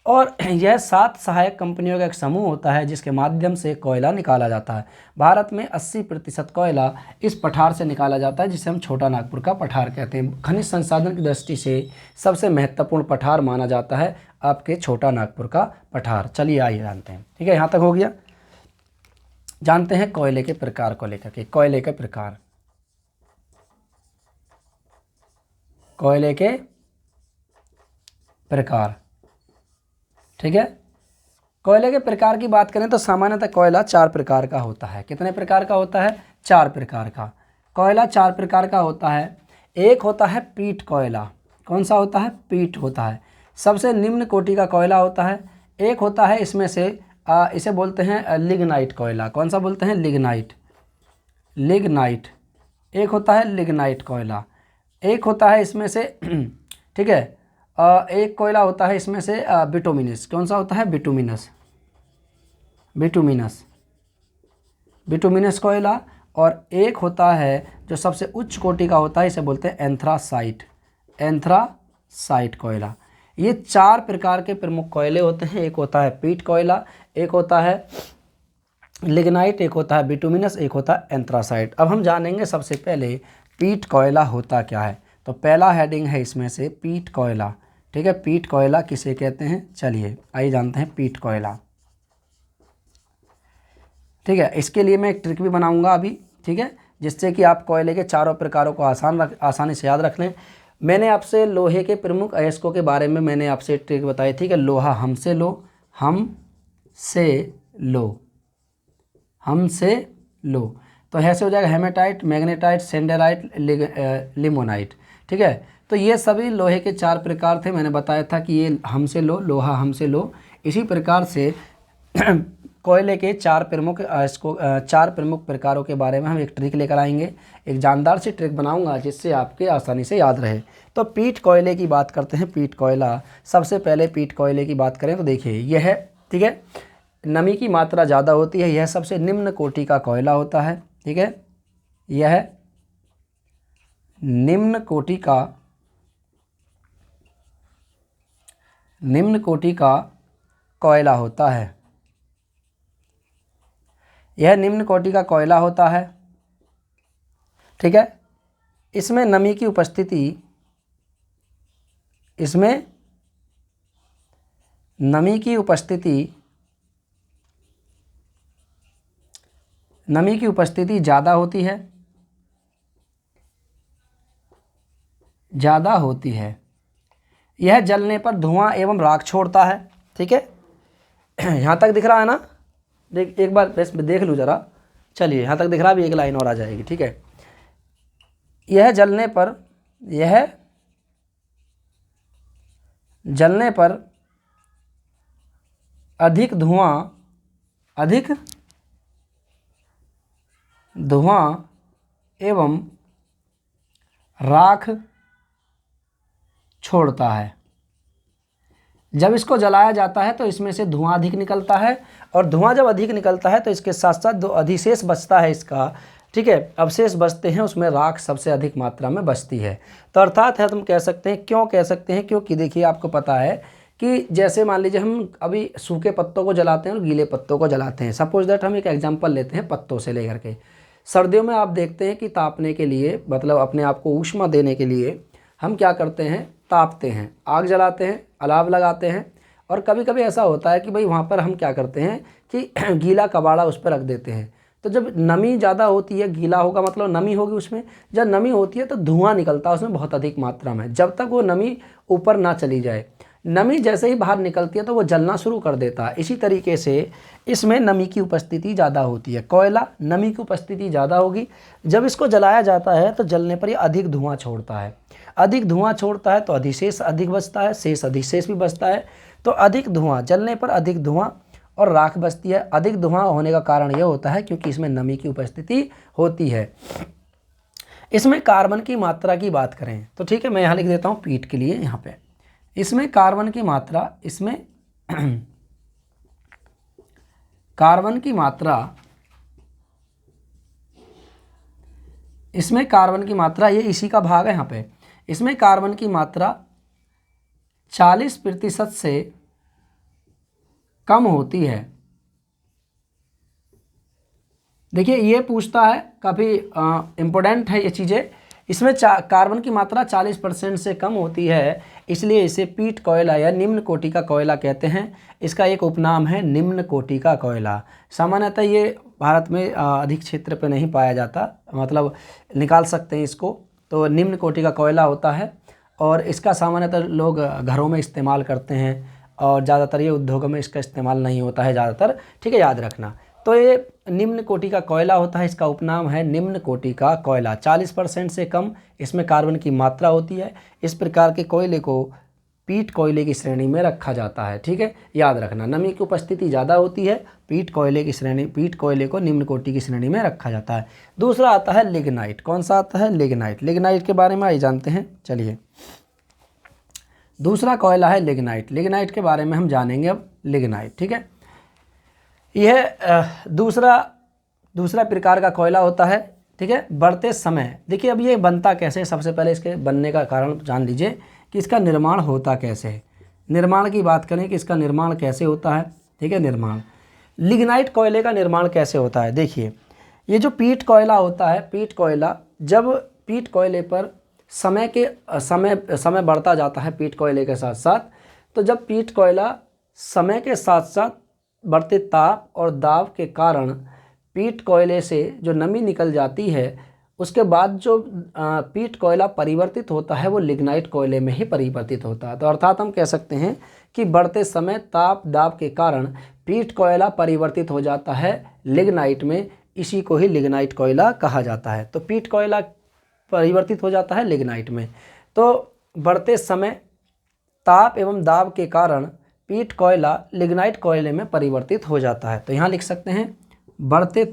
और यह 7 सहायक कंपनियों का एक समूह होता है जिसके माध्यम से कोयला निकाला जाता है। भारत में 80% कोयला इस पठार से निकाला जाता है जिसे हम छोटा नागपुर का पठार कहते हैं। खनिज संसाधन की दृष्टि से सबसे महत्वपूर्ण पठार माना जाता है आपके छोटा नागपुर का पठार। चलिए आइए जानते हैं। ठीक है, यहाँ तक हो गया। जानते हैं कोयले के प्रकार को लेकर के। कोयले के प्रकार, कोयले के प्रकार, ठीक है। कोयले के प्रकार की बात करें तो सामान्यतः कोयला 4 प्रकार का होता है। कितने प्रकार का होता है? 4 प्रकार का। कोयला 4 प्रकार का होता है। एक होता है पीट कोयला। कौन सा होता है? पीट होता है, सबसे निम्न कोटि का कोयला होता है। एक होता है इसमें से इसे बोलते हैं लिग्नाइट कोयला। कौन सा बोलते हैं? लिग्नाइट। एक होता है लिग्नाइट कोयला। एक होता है इसमें से ठीक है, एक कोयला होता है इसमें से बिटुमिनस। कौन सा होता है? बिटुमिनस कोयला। और एक होता है जो सबसे उच्च कोटि का होता है, इसे बोलते हैं एंथ्रासाइट कोयला। ये 4 प्रकार के प्रमुख कोयले होते हैं। एक होता है पीट कोयला, एक होता है लिग्नाइट, एक होता है बिटुमिनस, एक होता है एंथ्रासाइट। अब हम जानेंगे सबसे पहले पीट कोयला होता क्या है। तो पहला हेडिंग है इसमें से पीट कोयला। ठीक है, पीट कोयला किसे कहते हैं? चलिए आइए जानते हैं पीट कोयला। ठीक है, इसके लिए मैं एक ट्रिक भी बनाऊंगा अभी, ठीक है, जिससे कि आप कोयले के चारों प्रकारों को आसानी से याद रख लें। मैंने आपसे लोहे के प्रमुख अयस्कों के बारे में मैंने आपसे ट्रिक बताई थी कि लोहा हमसे लो तो ऐसे हो जाएगा हेमेटाइट, मैग्नेटाइट, सेंडेराइट, लिमोनाइट। ठीक है, तो ये सभी लोहे के 4 प्रकार थे। मैंने बताया था कि ये हमसे लो, लोहा हमसे लो। इसी प्रकार से कोयले के 4 प्रमुख प्रकारों के बारे में हम एक ट्रिक लेकर आएंगे। एक जानदार सी ट्रिक बनाऊंगा जिससे आपके आसानी से याद रहे। तो पीट कोयले की बात करते हैं। पीट कोयला, सबसे पहले पीट कोयले की बात करें तो देखिए यह है, ठीक है, नमी की मात्रा ज़्यादा होती है। यह सबसे निम्न कोटि का कोयला होता है। ठीक है, यह निम्न कोटि का कोयला होता है। यह निम्न कोटि का कोयला होता है। ठीक है, इसमें नमी की उपस्थिति ज़्यादा होती है। यह जलने पर धुआं एवं राख छोड़ता है। ठीक है, यहाँ तक दिख रहा है ना? एक बार देख लूँ ज़रा। चलिए, यहाँ तक दिख रहा है, अभी एक लाइन और आ जाएगी। ठीक है, यह जलने पर अधिक धुआं एवं राख छोड़ता है। जब इसको जलाया जाता है तो इसमें से धुआं अधिक निकलता है, और धुआं जब अधिक निकलता है तो इसके साथ साथ जो अधिशेष बचता है इसका, ठीक है, अवशेष बचते हैं, उसमें राख सबसे अधिक मात्रा में बचती है। तो अर्थात है, तुम कह सकते हैं, क्यों कह सकते हैं? क्योंकि देखिए आपको पता है कि जैसे मान लीजिए हम अभी सूखे पत्तों को जलाते हैं और गीले पत्तों को जलाते हैं। सपोज दैट हम एक एग्जांपल लेते हैं पत्तों से लेकर के। सर्दियों में आप देखते हैं कि तापने के लिए, मतलब अपने आप को ऊष्मा देने के लिए हम क्या करते हैं? तापते हैं, आग जलाते हैं, अलाव लगाते हैं। और कभी कभी ऐसा होता है कि भाई वहाँ पर हम क्या करते हैं कि गीला कबाड़ा उस पर रख देते हैं। तो जब नमी ज़्यादा होती है, गीला होगा मतलब नमी होगी उसमें, जब नमी होती है तो धुआं निकलता है उसमें बहुत अधिक मात्रा में, जब तक वो नमी ऊपर ना चली जाए। नमी जैसे ही बाहर निकलती है तो वो जलना शुरू कर देता है। इसी तरीके से इसमें नमी की उपस्थिति ज़्यादा होती है। कोयला, नमी की उपस्थिति ज़्यादा होगी, जब इसको जलाया जाता है तो जलने पर ये अधिक धुआं छोड़ता है। अधिक धुआं छोड़ता है तो अधिशेष अधिक बचता है, शेष अधिशेष भी बचता है। तो अधिक धुआं जलने पर अधिक धुआं और राख बचती है। अधिक धुआं होने का कारण यह होता है क्योंकि इसमें नमी की उपस्थिति होती है। इसमें कार्बन की मात्रा की बात करें तो ठीक है, मैं यहाँ लिख देता हूँ पीट के लिए यहाँ पे। इसमें कार्बन की मात्रा, इसमें कार्बन की मात्रा, इसमें कार्बन की मात्रा, ये इसी का भाग है यहाँ पे। इसमें कार्बन की मात्रा 40% से कम होती है। देखिए ये पूछता है, काफ़ी इम्पोर्टेंट है ये चीज़ें। इसमें कार्बन की मात्रा 40% से कम होती है, इसलिए इसे पीट कोयला या निम्न कोटि का कोयला कहते हैं। इसका एक उपनाम है निम्न कोटि का कोयला। सामान्यतः ये भारत में अधिक क्षेत्र पे नहीं पाया जाता, मतलब निकाल सकते हैं इसको, तो निम्न कोटि का कोयला होता है और इसका सामान्यतः लोग घरों में इस्तेमाल करते हैं और ज़्यादातर ये उद्योगों में इसका इस्तेमाल नहीं होता है ज़्यादातर, ठीक है, याद रखना। तो ये निम्न कोटि का कोयला होता है, इसका उपनाम है निम्न कोटि का कोयला। 40% से कम इसमें कार्बन की मात्रा होती है। इस प्रकार के कोयले को पीट कोयले की श्रेणी में रखा जाता है, ठीक है, याद रखना। नमी की उपस्थिति ज़्यादा होती है, पीट कोयले की श्रेणी, पीट कोयले को निम्न कोटि की श्रेणी में रखा जाता है। दूसरा आता है लिग्नाइट। कौन सा आता है? लिग्नाइट। लिग्नाइट के बारे में आइए जानते हैं, चलिए। दूसरा कोयला है लिग्नाइट। लिग्नाइट के बारे में हम जानेंगे अब। लिग्नाइट, ठीक है, यह दूसरा प्रकार का कोयला होता है, ठीक है। बढ़ते समय, देखिए अब ये बनता कैसे है, सबसे पहले इसके बनने का कारण जान लीजिए कि इसका निर्माण होता कैसे है। निर्माण की बात करें कि इसका निर्माण कैसे होता है, ठीक है। निर्माण, लिग्नाइट कोयले का निर्माण कैसे होता है, देखिए ये जो पीट कोयला होता है, पीट कोयला, जब पीट कोयले पर समय बढ़ता जाता है पीट कोयले के साथ साथ, तो जब पीट कोयला समय के साथ साथ बढ़ते ताप और दाब के कारण पीट कोयले से जो नमी निकल जाती है, उसके बाद जो पीट कोयला परिवर्तित होता है वो लिग्नाइट कोयले में ही परिवर्तित होता है। तो अर्थात हम कह सकते हैं कि बढ़ते समय ताप दाब के कारण पीट कोयला परिवर्तित हो जाता है लिग्नाइट में, इसी को ही लिग्नाइट कोयला कहा जाता है। तो पीट कोयला परिवर्तित हो जाता है लिग्नाइट में। तो बढ़ते समय ताप एवं दाब के कारण पीट कोयला लिग्नाइट कोयले में परिवर्तित हो जाता है। तो यहाँ लिख सकते हैं बढ़ते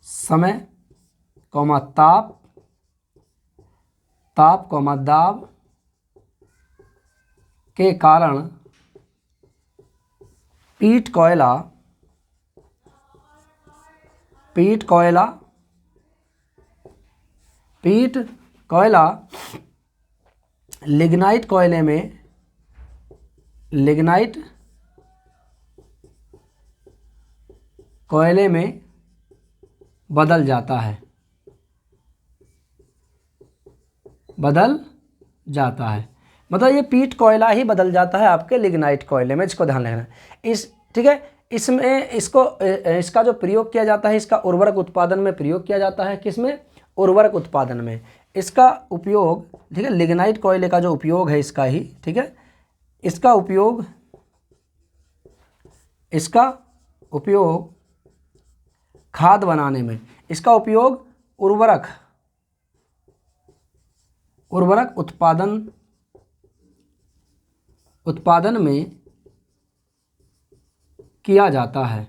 समय कौमा ताप कौमा दाब के कारण पीट कोयला लिग्नाइट कोयले में बदल जाता है, मतलब ये पीट कोयला ही बदल जाता है आपके लिग्नाइट कोयले में, इसको ध्यान रखना। ठीक है, इसमें इसका जो प्रयोग किया जाता है, इसका उर्वरक उत्पादन में प्रयोग किया जाता है। किसमें? उर्वरक उत्पादन में इसका उपयोग, ठीक है। लिग्नाइट कोयले का जो उपयोग है इसका ही, ठीक है, इसका उपयोग खाद बनाने में, इसका उपयोग उर्वरक उत्पादन में किया जाता है।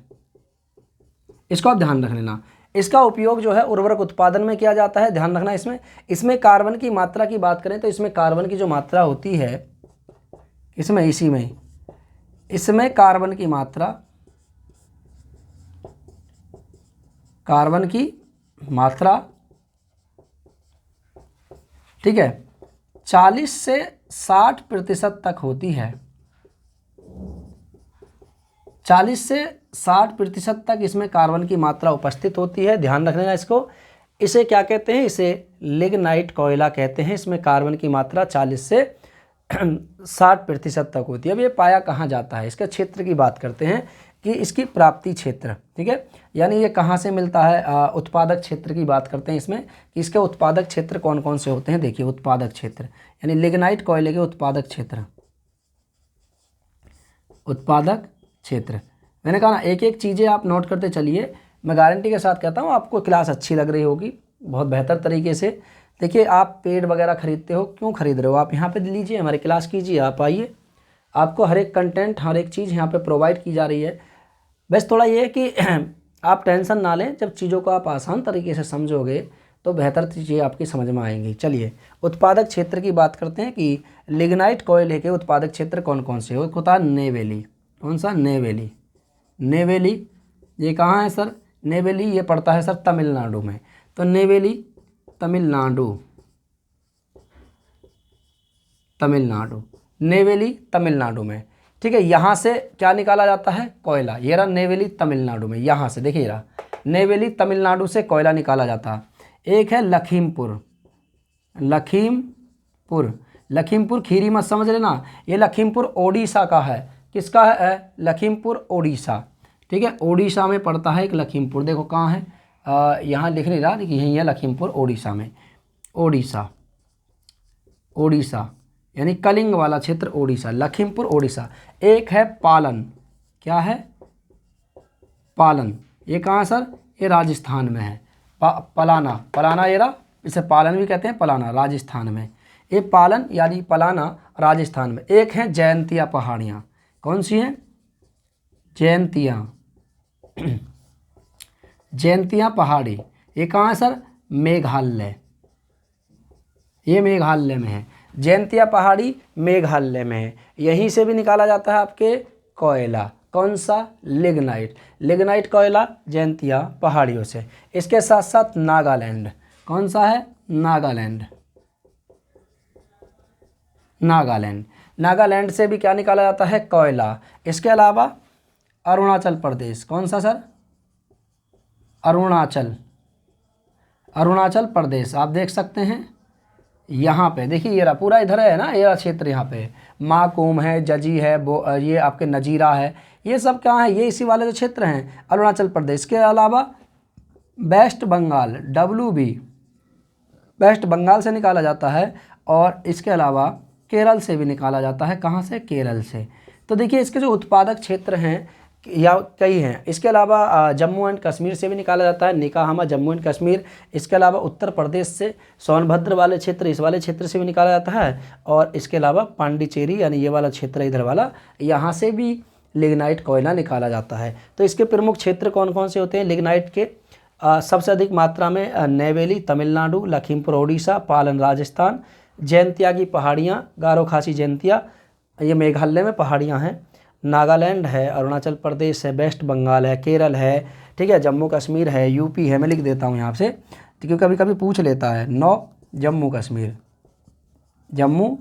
इसको आप ध्यान रख लेना, इसका उपयोग जो है उर्वरक उत्पादन में किया जाता है, ध्यान रखना। इसमें कार्बन की मात्रा की बात करें तो इसमें कार्बन की जो मात्रा होती है, इसमें कार्बन की मात्रा, ठीक है, 40 से 60% तक होती है। 40 से 60% तक इसमें कार्बन की मात्रा उपस्थित होती है, ध्यान रखना इसको। इसे क्या कहते हैं? इसे लिग्नाइट कोयला कहते हैं। इसमें कार्बन की मात्रा 40 से 60% तक होती है। अब ये पाया कहाँ जाता है, इसके क्षेत्र की बात करते हैं कि इसकी प्राप्ति क्षेत्र, ठीक है, यानी ये कहाँ से मिलता है। उत्पादक क्षेत्र की बात करते हैं इसमें कि इसके उत्पादक क्षेत्र कौन कौन से होते हैं। देखिए उत्पादक क्षेत्र यानी लिग्नाइट कोयले के उत्पादक क्षेत्र, उत्पादक क्षेत्र मैंने कहा ना, एक एक चीज़ें आप नोट करते चलिए। मैं गारंटी के साथ कहता हूँ आपको क्लास अच्छी लग रही होगी बहुत बेहतर तरीके से। देखिए आप पेड वगैरह खरीदते हो, क्यों खरीद रहे हो, आप यहाँ पे लीजिए, हमारी क्लास कीजिए, आप आइए, आपको हर एक कंटेंट हर एक चीज़ यहाँ पे प्रोवाइड की जा रही है। बस थोड़ा ये है कि आप टेंशन ना लें, जब चीज़ों को आप आसान तरीके से समझोगे तो बेहतर चीज़ें आपकी समझ में आएंगी। चलिए उत्पादक क्षेत्र की बात करते हैं कि लिग्नाइट कोयले के उत्पादक क्षेत्र कौन कौन से हो। एक होता है नेवेली, कौन सा, नेवेली, नेवेली ये कहाँ है सर, नेवेली ये पड़ता है सर तमिलनाडु में। तो नेवेली तमिलनाडु, तमिलनाडु, नेवेली तमिलनाडु में, ठीक है। यहाँ से क्या निकाला जाता है, कोयला। ये रहा नेवेली तमिलनाडु में, यहाँ से देखिए रहा नेवेली तमिलनाडु से कोयला निकाला जाता है। एक है लखीमपुर, लखीमपुर, लखीमपुर खीरी मत समझ लेना, ये लखीमपुर ओडिशा का है। किसका है, लखीमपुर ओडिशा, ठीक है, ओडिशा में पड़ता है एक लखीमपुर। देखो कहाँ है, यहाँ लिख नहीं रहा, देखिए यहीं है लखीमपुर ओडिशा में, ओडिशा, ओडिशा यानी कलिंग वाला क्षेत्र ओडिशा, लखीमपुर ओडिशा। एक है पालन, क्या है, पालन, ये कहाँ है सर, ये राजस्थान में है। पलाना, पलाना ये रहा, इसे पालन भी कहते हैं, पलाना राजस्थान में। ये पालन यानी पलाना राजस्थान में। एक है जयंतिया पहाड़ियाँ, कौन सी हैं, जयंतिया, जयंतिया पहाड़ी, ये कहाँ है सर, मेघालय, ये मेघालय में है। जयंतिया पहाड़ी मेघालय में है। यहीं से भी निकाला जाता है आपके कोयला, कौन सा, लिग्नाइट, लिग्नाइट कोयला जयंतिया पहाड़ियों से। इसके साथ साथ नागालैंड, कौन सा है, नागालैंड, नागालैंड, नागालैंड से भी क्या निकाला जाता है, कोयला। इसके अलावा अरुणाचल प्रदेश, कौन सा सर, अरुणाचल, अरुणाचल प्रदेश आप देख सकते हैं यहाँ पे, देखिए ये रहा पूरा इधर है ना, ये क्षेत्र यहाँ पे माकुम है, जजी है, ये आपके नजीरा है, ये सब कहाँ है, ये इसी वाले जो क्षेत्र हैं अरुणाचल प्रदेश। के अलावा West Bengal, WB West Bengal से निकाला जाता है, और इसके अलावा केरल से भी निकाला जाता है। कहाँ से, केरल से। तो देखिए इसके जो उत्पादक क्षेत्र हैं या कई हैं। इसके अलावा जम्मू एंड कश्मीर से भी निकाला जाता है, निकाहामा जम्मू एंड कश्मीर। इसके अलावा उत्तर प्रदेश से सोनभद्र वाले क्षेत्र, इस वाले क्षेत्र से भी निकाला जाता है। और इसके अलावा पांडिचेरी यानी ये वाला क्षेत्र इधर वाला, यहाँ से भी लिग्नाइट कोयला निकाला जाता है। तो इसके प्रमुख क्षेत्र कौन कौन से होते हैं लिग्नाइट के, सबसे अधिक मात्रा में नेवेली तमिलनाडु, लखीमपुर ओडिशा, पालन राजस्थान, जयंतिया की पहाड़ियाँ, गारो खासी जयंतिया ये मेघालय में पहाड़ियाँ हैं, नागालैंड है, अरुणाचल प्रदेश है, वेस्ट बंगाल है, केरल है, ठीक है, जम्मू कश्मीर है, यूपी है। मैं लिख देता हूँ यहाँ से क्योंकि कभी कभी पूछ लेता है। 9 जम्मू कश्मीर, जम्मू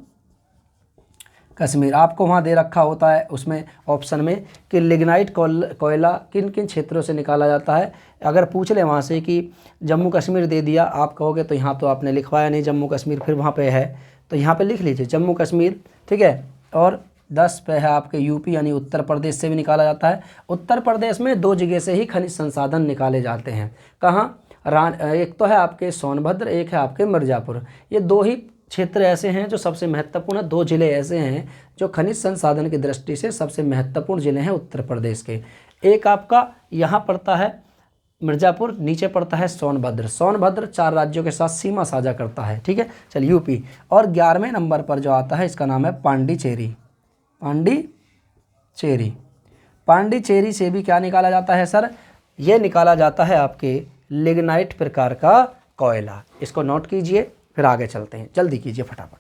कश्मीर आपको वहाँ दे रखा होता है उसमें ऑप्शन में कि लिग्नाइट कोयला किन किन क्षेत्रों से निकाला जाता है। अगर पूछ ले वहाँ से कि जम्मू कश्मीर दे दिया, आप कहोगे तो यहाँ तो आपने लिखवाया नहीं जम्मू कश्मीर, फिर वहाँ पे है तो यहाँ पे लिख लीजिए जम्मू कश्मीर, ठीक है। और 10 पे है आपके यूपी यानी उत्तर प्रदेश से भी निकाला जाता है। उत्तर प्रदेश में 2 जगह से ही खनिज संसाधन निकाले जाते हैं। कहाँ, एक तो है आपके सोनभद्र, एक है आपके मिर्ज़ापुर। ये 2 ही क्षेत्र ऐसे हैं जो सबसे महत्वपूर्ण है, 2 जिले ऐसे हैं जो खनिज संसाधन की दृष्टि से सबसे महत्वपूर्ण जिले हैं उत्तर प्रदेश के। एक आपका यहाँ पड़ता है मिर्ज़ापुर, नीचे पड़ता है सोनभद्र। सोनभद्र 4 राज्यों के साथ सीमा साझा करता है, ठीक है। चलिए यूपी। और 11वें नंबर पर जो आता है इसका नाम है पांडिचेरी, पांडिचेरी। पांडिचेरी से भी क्या निकाला जाता है सर, ये निकाला जाता है आपके लिग्नाइट प्रकार का कोयला। इसको नोट कीजिए, फिर आगे चलते हैं, जल्दी कीजिए फटाफट।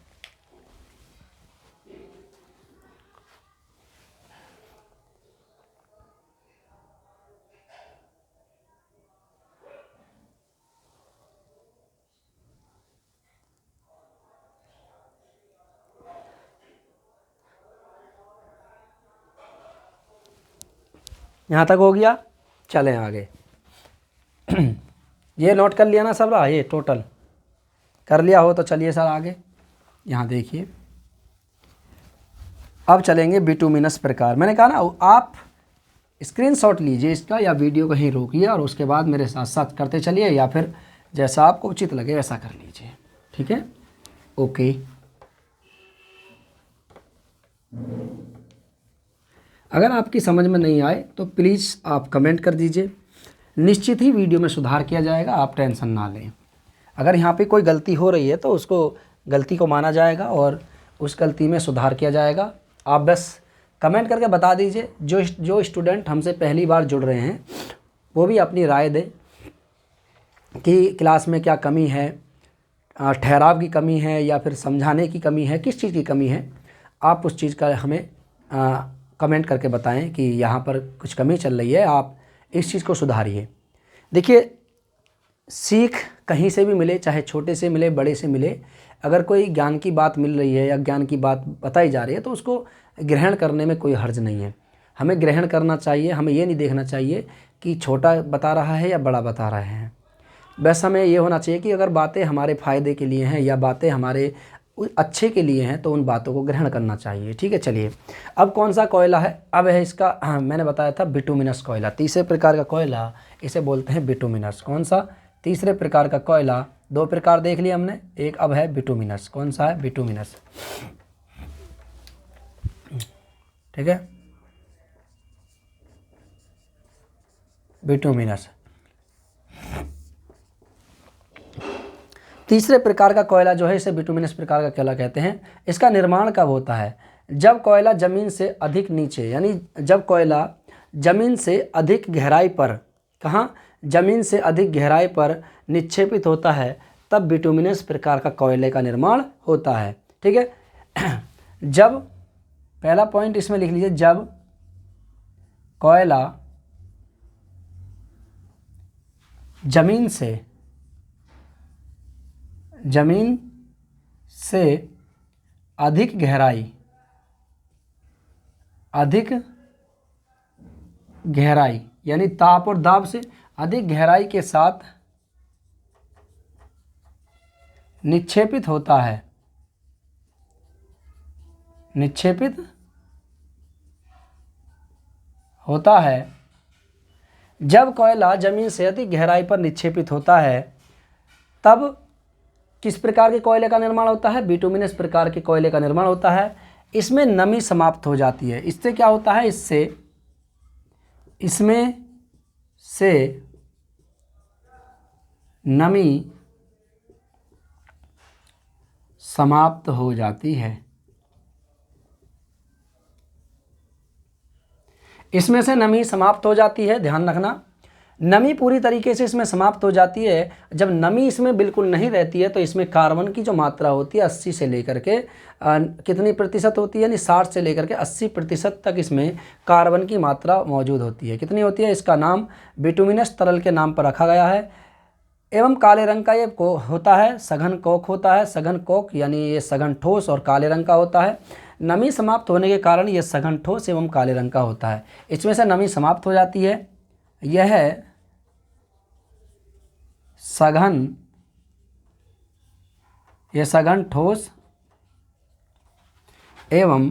यहाँ तक हो गया, चलें आगे। ये नोट कर लिया ना सब रहा, ये टोटल कर लिया हो तो चलिए सर आगे। यहाँ देखिए अब चलेंगे बिटुमिनस प्रकार। मैंने कहा ना, आप स्क्रीनशॉट लीजिए इसका या वीडियो कहीं रोकिए और उसके बाद मेरे साथ साथ करते चलिए, या फिर जैसा आपको उचित लगे वैसा कर लीजिए। ठीक है, ओके। अगर आपकी समझ में नहीं आए तो प्लीज़ आप कमेंट कर दीजिए, निश्चित ही वीडियो में सुधार किया जाएगा, आप टेंशन ना लें। अगर यहाँ पे कोई गलती हो रही है तो उसको गलती को माना जाएगा और उस गलती में सुधार किया जाएगा। आप बस कमेंट करके बता दीजिए। जो स्टूडेंट हमसे पहली बार जुड़ रहे हैं वो भी अपनी राय दें कि क्लास में क्या कमी है, ठहराव की कमी है या फिर समझाने की कमी है, किस चीज़ की कमी है। आप उस चीज़ का हमें कमेंट करके बताएं कि यहाँ पर कुछ कमी चल रही है, आप इस चीज़ को सुधारिए। देखिए, सीख कहीं से भी मिले, चाहे छोटे से मिले बड़े से मिले, अगर कोई ज्ञान की बात मिल रही है या ज्ञान की बात बताई जा रही है तो उसको ग्रहण करने में कोई हर्ज नहीं है। हमें ग्रहण करना चाहिए, हमें ये नहीं देखना चाहिए कि छोटा बता रहा है या बड़ा बता रहे हैं। बस हमें ये होना चाहिए कि अगर बातें हमारे फ़ायदे के लिए हैं या बातें हमारे अच्छे के लिए हैं तो उन बातों को ग्रहण करना चाहिए। ठीक है, चलिए अब कौन सा कोयला है, अब है इसका, हाँ मैंने बताया था बिटुमिनस कोयला, तीसरे प्रकार का कोयला, इसे बोलते हैं बिटुमिनस। कौन सा? तीसरे प्रकार का कोयला। दो प्रकार देख लिया हमने, एक अब है बिटुमिनस। कौन सा है? बिटुमिनस। ठीक है, बिटुमिनस तीसरे प्रकार का कोयला जो है, इसे बिटुमिनस प्रकार का कोयला कहते हैं। इसका निर्माण कब होता है? जब कोयला ज़मीन से अधिक नीचे, यानी जब कोयला ज़मीन से अधिक गहराई पर, कहाँ? ज़मीन से अधिक गहराई पर निक्षेपित होता है, तब बिटुमिनस प्रकार का कोयले का निर्माण होता है। ठीक है, जब, पहला पॉइंट इसमें लिख लीजिए, जब कोयला ज़मीन से अधिक गहराई यानी ताप और दाब से अधिक गहराई के साथ निक्षेपित होता है। जब कोयला ज़मीन से अधिक गहराई पर निक्षेपित होता है तब किस प्रकार के कोयले का निर्माण होता है? बिटुमिनस प्रकार के कोयले का निर्माण होता है। इसमें नमी समाप्त हो जाती है। इससे क्या होता है? इसमें से नमी समाप्त हो जाती है। इसमें से नमी समाप्त हो जाती है, ध्यान रखना। नमी पूरी तरीके से इसमें समाप्त हो जाती है। जब नमी इसमें बिल्कुल नहीं रहती है तो इसमें कार्बन की जो मात्रा होती है 80 से लेकर के कितनी प्रतिशत होती है? यानी 60 से लेकर के 80% तक इसमें कार्बन की मात्रा मौजूद होती है। कितनी होती है? इसका नाम बिटुमिनस तरल के नाम पर रखा गया है। एवं काले रंग का ये होता है, सघन कोक होता है। सघन कोक यानी ये सघन ठोस और काले रंग का होता है। नमी समाप्त होने के कारण ये सघन ठोस एवं काले रंग का होता है। इसमें से नमी समाप्त हो जाती है। यह सघन ठोस एवं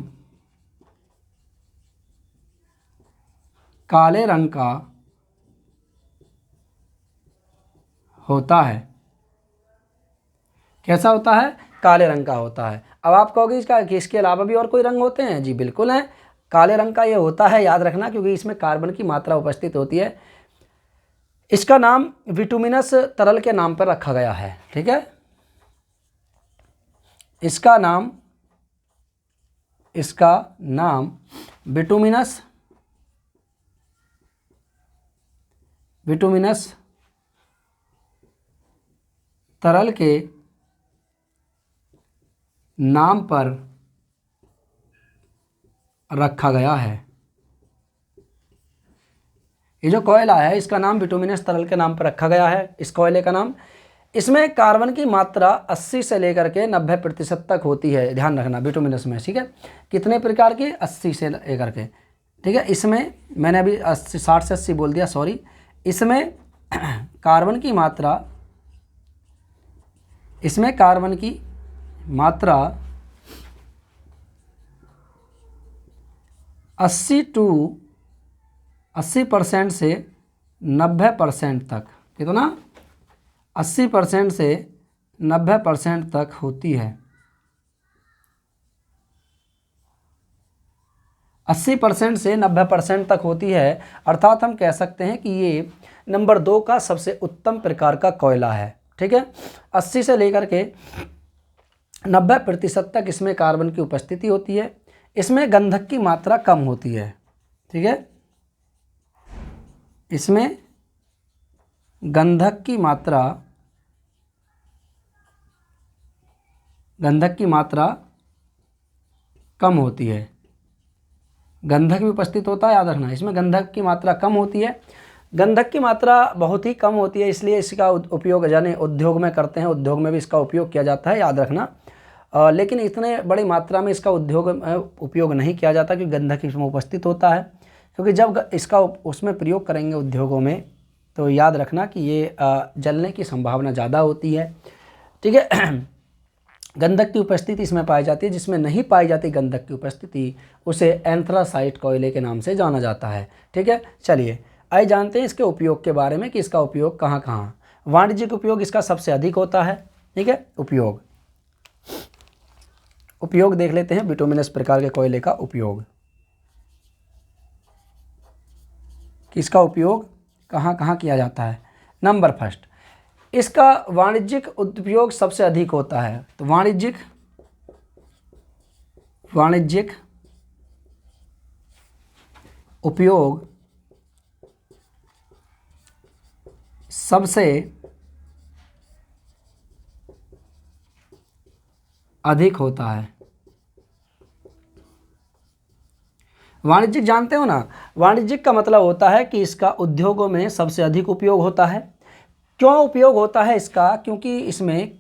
काले रंग का होता है। कैसा होता है? काले रंग का होता है। अब आप कहोगे इसके अलावा भी और कोई रंग होते हैं? जी बिल्कुल हैं। काले रंग का ये होता है, याद रखना, क्योंकि इसमें कार्बन की मात्रा उपस्थित होती है। इसका नाम बिटुमिनस तरल के नाम पर रखा गया है। ठीक है, इसका नाम बिटुमिनस तरल के नाम पर रखा गया है। ये जो कोयला है इसका नाम बिटुमिनस तरल के नाम पर रखा गया है। इस कोयले का नाम, इसमें कार्बन की मात्रा 80 से लेकर के 90% तक होती है, ध्यान रखना, बिटुमिनस में। ठीक है, कितने प्रकार के? 80 से लेकर के। ठीक है, इसमें मैंने अभी 60 से 80 बोल दिया, सॉरी। इसमें कार्बन की मात्रा 80% से 90% तक, कितना 80% से 90% तक होती है। 80% से 90% तक होती है, अर्थात हम कह सकते हैं कि ये नंबर 2 का सबसे उत्तम प्रकार का कोयला है। ठीक है, 80 से लेकर के 90% तक इसमें कार्बन की उपस्थिति होती है। इसमें गंधक की मात्रा कम होती है। ठीक है, इसमें गंधक की मात्रा कम होती है। गंधक भी उपस्थित होता है, याद रखना, इसमें गंधक की मात्रा कम होती है। गंधक की मात्रा बहुत ही कम होती है, इसलिए इसका उपयोग यानी उद्योग में करते हैं, उद्योग में भी इसका उपयोग किया जाता है, याद रखना। लेकिन इतने बड़ी मात्रा में इसका उपयोग नहीं किया जाता क्योंकि गंधक इसमें उपस्थित होता है। क्योंकि जब इसका उसमें प्रयोग करेंगे उद्योगों में, तो याद रखना कि ये जलने की संभावना ज़्यादा होती है। ठीक है, गंधक की उपस्थिति इसमें पाई जाती है। जिसमें नहीं पाई जाती गंधक की उपस्थिति, उसे एंथ्रासाइट कोयले के नाम से जाना जाता है। ठीक है, चलिए आइए जानते हैं इसके उपयोग के बारे में कि इसका उपयोग कहाँ कहाँ। वाणिज्यिक उपयोग इसका सबसे अधिक होता है। ठीक है, उपयोग देख लेते हैं बिटुमिनस प्रकार के कोयले का उपयोग, किसका उपयोग कहाँ कहाँ किया जाता है। नंबर फर्स्ट, इसका वाणिज्यिक उपयोग सबसे अधिक होता है। तो वाणिज्यिक उपयोग सबसे अधिक होता है। वाणिज्यिक जानते हो ना, वाणिज्यिक का मतलब होता है कि इसका उद्योगों में सबसे अधिक उपयोग होता है। क्यों उपयोग होता है इसका? क्योंकि इसमें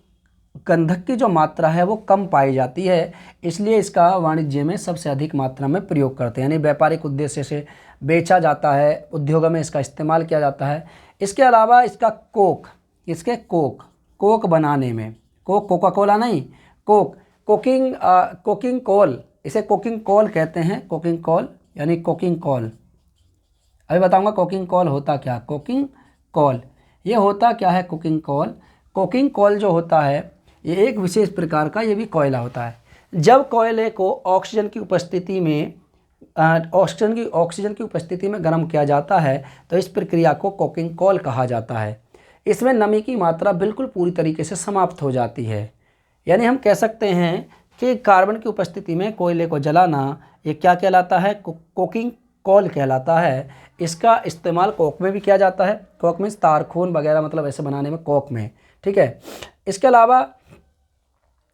गंधक की जो मात्रा है वो कम पाई जाती है, इसलिए इसका वाणिज्य में सबसे अधिक मात्रा में प्रयोग करते हैं, यानी व्यापारिक उद्देश्य से बेचा जाता है, उद्योगों में इसका इस्तेमाल किया जाता है। इसके अलावा इसका कोक बनाने में, कोका कोला नहीं, कोकिंग कोल, इसे कोकिंग कोल कहते हैं। कोकिंग कोल यानी कोकिंग कोल, अभी बताऊंगा कोकिंग कोल होता क्या। कोकिंग कोल ये होता क्या है? कोकिंग कोल जो होता है ये एक विशेष प्रकार का ये भी कोयला होता है। जब कोयले को ऑक्सीजन की उपस्थिति में गर्म किया जाता है तो इस प्रक्रिया को कोकिंग कोल कहा जाता है। इसमें नमी की मात्रा बिल्कुल पूरी तरीके से समाप्त हो जाती है, यानी हम कह सकते हैं कि कार्बन की उपस्थिति में कोयले को जलाना ये क्या कहलाता है? कोकिंग कोल कहलाता है। इसका इस्तेमाल कोक में भी किया जाता है। कोक में तारखून वगैरह मतलब ऐसे बनाने में, कोक में। ठीक है, इसके अलावा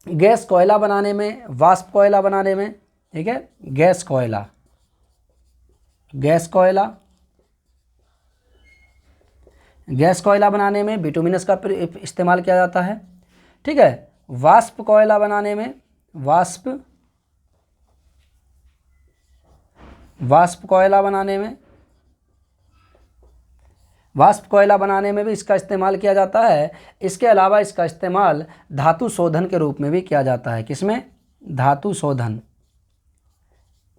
गैस कोयला बनाने में, वाष्प कोयला बनाने में। ठीक है, गैस कोयला बनाने में बिटुमिनस का इस्तेमाल किया जाता है। ठीक है, वाष्प कोयला बनाने में, वाष्प कोयला बनाने में भी इसका इस्तेमाल किया जाता है। इसके अलावा इसका इस्तेमाल धातु शोधन के रूप में भी किया जाता है। किसमें? धातु शोधन,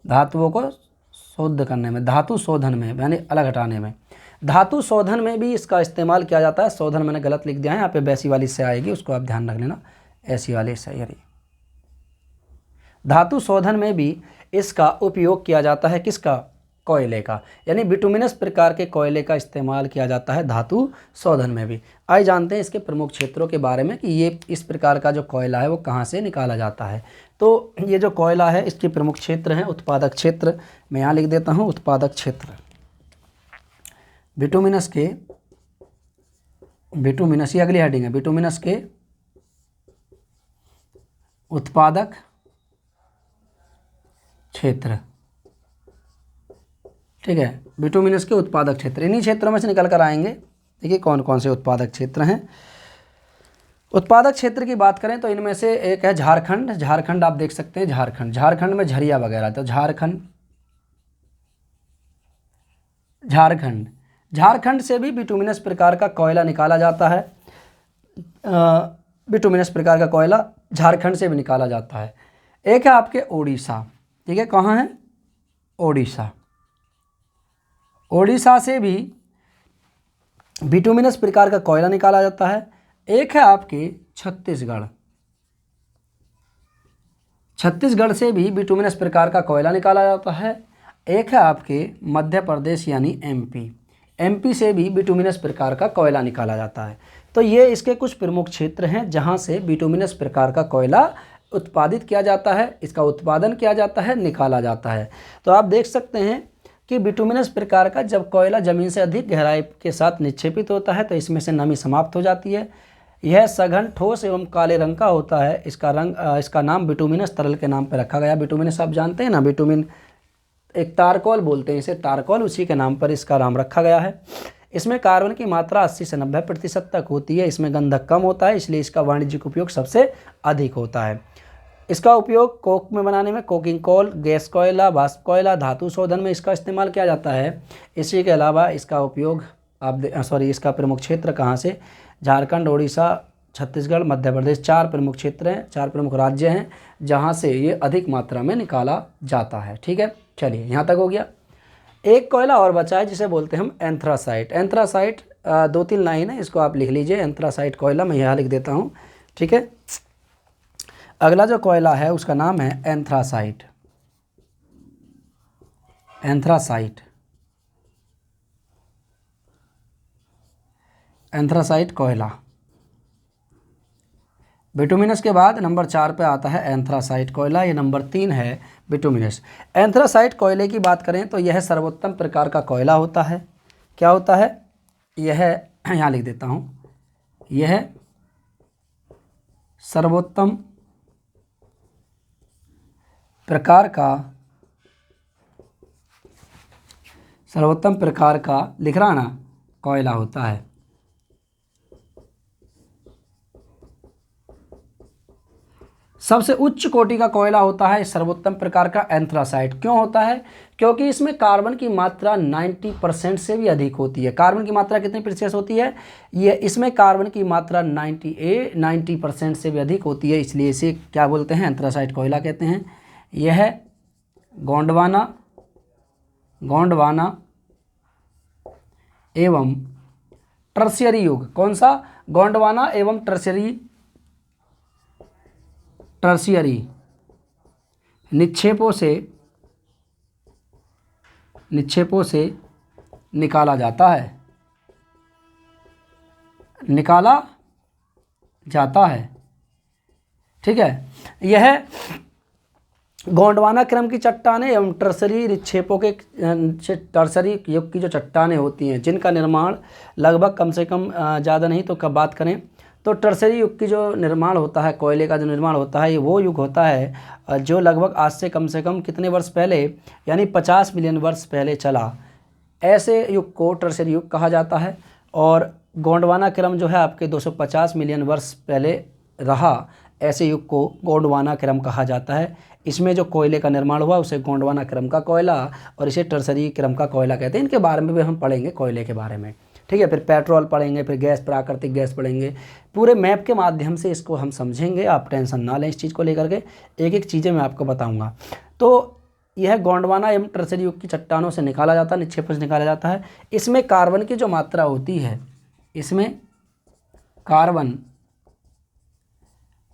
धातुओं को शुद्ध करने में, धातु शोधन में यानी अलग हटाने में, धातु शोधन में भी इसका इस्तेमाल किया जाता है। शोधन मैंने गलत लिख दिया है, यहाँ पे वैसी वाली से आएगी, उसको आप ध्यान रख लेना, ऐसी वाली से। धातु शोधन में भी इसका उपयोग किया जाता है। किसका? कोयले का, यानी बिटुमिनस प्रकार के कोयले का इस्तेमाल किया जाता है धातु शोधन में भी। आइए जानते हैं इसके प्रमुख क्षेत्रों के बारे में कि ये इस प्रकार का जो कोयला है वो कहाँ से निकाला जाता है। तो ये जो कोयला है इसके प्रमुख क्षेत्र हैं। उत्पादक क्षेत्र मैं यहाँ लिख देता हूँ, उत्पादक क्षेत्र। बिटुमिनस ये अगली हेडिंग है, बिटुमिनस के उत्पादक क्षेत्र। ठीक है, बिटुमिनस के उत्पादक क्षेत्र, इन्हीं क्षेत्रों में से निकल कर आएंगे। देखिए कौन कौन से उत्पादक क्षेत्र हैं। उत्पादक क्षेत्र की बात करें तो इनमें से एक है झारखंड आप देख सकते हैं, झारखंड में झरिया वगैरह, तो झारखंड से भी बिटुमिनस प्रकार का कोयला निकाला जाता है। बिटुमिनस प्रकार का कोयला झारखंड से भी निकाला जाता है। एक है आपके उड़ीसा। ठीक है, कहाँ है? ओडिशा। ओडिशा से भी बिटुमिनस प्रकार का कोयला निकाला जाता है। एक है आपके छत्तीसगढ़, छत्तीसगढ़ से भी बिटुमिनस प्रकार का कोयला निकाला जाता है। एक है आपके मध्य प्रदेश यानी एमपी, एमपी से भी बिटुमिनस प्रकार का कोयला निकाला जाता है। तो ये इसके कुछ प्रमुख क्षेत्र हैं जहाँ से बिटुमिनस प्रकार का कोयला उत्पादित किया जाता है, इसका उत्पादन किया जाता है, निकाला जाता है। तो आप देख सकते हैं कि बिटुमिनस प्रकार का जब कोयला ज़मीन से अधिक गहराई के साथ निक्षेपित होता है तो इसमें से नमी समाप्त हो जाती है। यह सघन, ठोस एवं काले रंग का होता है। इसका नाम बिटुमिनस तरल के नाम पर रखा गया। बिटुमिनस आप जानते हैं ना, बिटुमिन एक तारकोल बोलते हैं इसे, तारकोल, उसी के नाम पर इसका नाम रखा गया है। इसमें कार्बन की मात्रा 80 से 90% तक होती है। इसमें गंधक कम होता है, इसलिए इसका वाणिज्यिक उपयोग सबसे अधिक होता है। इसका उपयोग कोक में बनाने में, कोकिंग कोल, गैस कोयला, वाष्प कोयला, धातु शोधन में इसका इस्तेमाल किया जाता है। इसी के अलावा इसका उपयोग इसका प्रमुख क्षेत्र कहाँ से, झारखंड, ओडिशा, छत्तीसगढ़, मध्य प्रदेश, 4 प्रमुख क्षेत्र हैं, 4 प्रमुख राज्य हैं जहाँ से ये अधिक मात्रा में निकाला जाता है। ठीक है, चलिए यहाँ तक हो गया। एक कोयला और बचा है जिसे बोलते हैं हम एंथ्रासाइट। एंथ्रासाइट 2-3 लाइन है, इसको आप लिख लीजिए। एंथ्रासाइट कोयला मैं यहाँ लिख देता हूँ। ठीक है, अगला जो कोयला है उसका नाम है एंथ्रासाइट। एंथ्रासाइट, एंथ्रासाइट कोयला बिटुमिनस के बाद नंबर 4 पे आता है एंथ्रासाइट कोयला। ये नंबर 3 है बिटुमिनस। एंथ्रासाइट कोयले की बात करें तो यह सर्वोत्तम प्रकार का कोयला होता है। क्या होता है? यह यहाँ लिख देता हूँ, यह सर्वोत्तम प्रकार का लिख रहा ना कोयला होता है। सबसे उच्च कोटि का कोयला होता है सर्वोत्तम प्रकार का एंथ्रासाइट। क्यों होता है? क्योंकि इसमें कार्बन की मात्रा 90% से भी अधिक होती है। कार्बन की मात्रा कितनी प्रतिशत होती है? ये इसमें कार्बन की मात्रा 90% से भी अधिक होती है, इसलिए इसे क्या बोलते हैं? एंथ्रासाइट कोयला कहते हैं। यह गोंडवाना एवं टर्शियरी युग, कौन सा? गोंडवाना एवं टर्शियरी निक्षेपों से निकाला जाता है। ठीक है, यह गोंडवाना क्रम की चट्टानें एवं टर्सरी निक्षेपों के टर्सरी युग की जो चट्टानें होती हैं जिनका निर्माण लगभग कम से कम ज़्यादा नहीं तो कब बात करें तो टर्सरी युग की जो निर्माण होता है, कोयले का जो निर्माण होता है, ये वो युग होता है जो लगभग आज से कम कितने वर्ष पहले, यानी 50 मिलियन वर्ष पहले चला। ऐसे युग को टर्सरी युग कहा जाता है। और गोंडवाना क्रम जो है आपके 250 मिलियन वर्ष पहले रहा, ऐसे युग को गोंडवाना क्रम कहा जाता है। इसमें जो कोयले का निर्माण हुआ उसे गोंडवाना क्रम का कोयला और इसे टर्सरी क्रम का कोयला कहते हैं। इनके बारे में भी हम पढ़ेंगे, कोयले के बारे में। ठीक है, फिर पेट्रोल पढ़ेंगे, फिर गैस, प्राकृतिक गैस पढ़ेंगे। पूरे मैप के माध्यम से इसको हम समझेंगे, आप टेंशन ना लें इस चीज़ को लेकर के। एक एक चीज़ें मैं आपको बताऊंगा। तो यह गोंडवाना एवं टर्सरी युग की चट्टानों से निकाला जाता है, निक्षेपों से निकाला जाता है। इसमें कार्बन की जो मात्रा होती है, इसमें कार्बन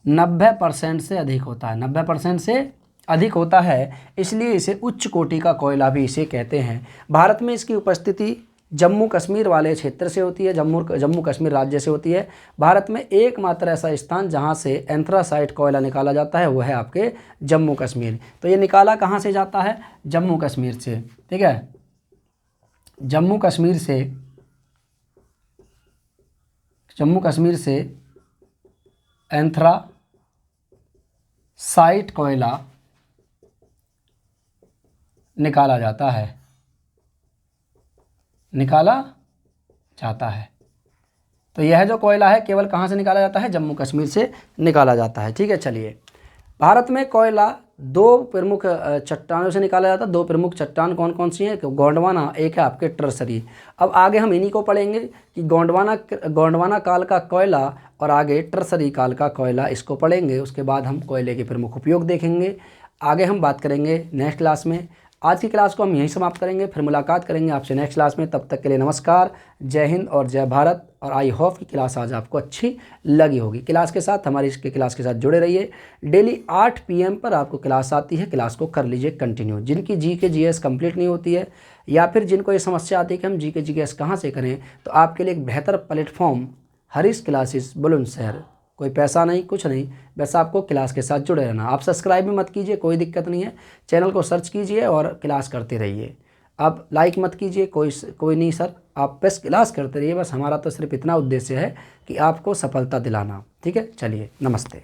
90% से अधिक होता है, 90% से अधिक होता है, इसलिए इसे उच्च कोटि का कोयला भी इसे कहते हैं। भारत में इसकी उपस्थिति जम्मू कश्मीर वाले क्षेत्र से होती है, जम्मू कश्मीर राज्य से होती है। भारत में एकमात्र ऐसा स्थान जहां से एंथ्रासाइट कोयला निकाला जाता है वो है आपके जम्मू कश्मीर। तो ये निकाला कहां से जाता है? जम्मू कश्मीर से। ठीक है, जम्मू कश्मीर से एंथ्रासाइट कोयला निकाला जाता है। तो यह जो कोयला है केवल कहाँ से निकाला जाता है? जम्मू कश्मीर से निकाला जाता है। ठीक है, चलिए। भारत में कोयला 2 प्रमुख चट्टानों से निकाला जाता है। 2 प्रमुख चट्टान कौन कौन सी हैं? गोंडवाना, एक है आपके टर्सरी। अब आगे हम इन्हीं को पढ़ेंगे कि गोंडवाना काल का कोयला और आगे टर्सरी काल का कोयला, इसको पढ़ेंगे। उसके बाद हम कोयले के प्रमुख उपयोग देखेंगे। आगे हम बात करेंगे नेक्स्ट क्लास में। आज की क्लास को हम यहीं समाप्त करेंगे, फिर मुलाकात करेंगे आपसे नेक्स्ट क्लास में। तब तक के लिए नमस्कार, जय हिंद और जय भारत। और आई होप कि क्लास आज आपको अच्छी लगी होगी। क्लास के साथ हमारी इसके क्लास के साथ जुड़े रहिए। डेली 8 PM पर आपको क्लास आती है, क्लास को कर लीजिए कंटिन्यू। जिनकी GK GS कंप्लीट नहीं होती है या फिर जिनको ये समस्या आती है कि हम GK GS कहाँ से करें, तो आपके लिए एक बेहतर प्लेटफॉर्म हरीश क्लासेस बुलंदशहर। कोई पैसा नहीं, कुछ नहीं, बस आपको क्लास के साथ जुड़े रहना। आप सब्सक्राइब भी मत कीजिए, कोई दिक्कत नहीं है, चैनल को सर्च कीजिए और क्लास करते रहिए। अब लाइक मत कीजिए, कोई नहीं सर, आप बस क्लास करते रहिए। बस हमारा तो सिर्फ इतना उद्देश्य है कि आपको सफलता दिलाना। ठीक है, चलिए, नमस्ते।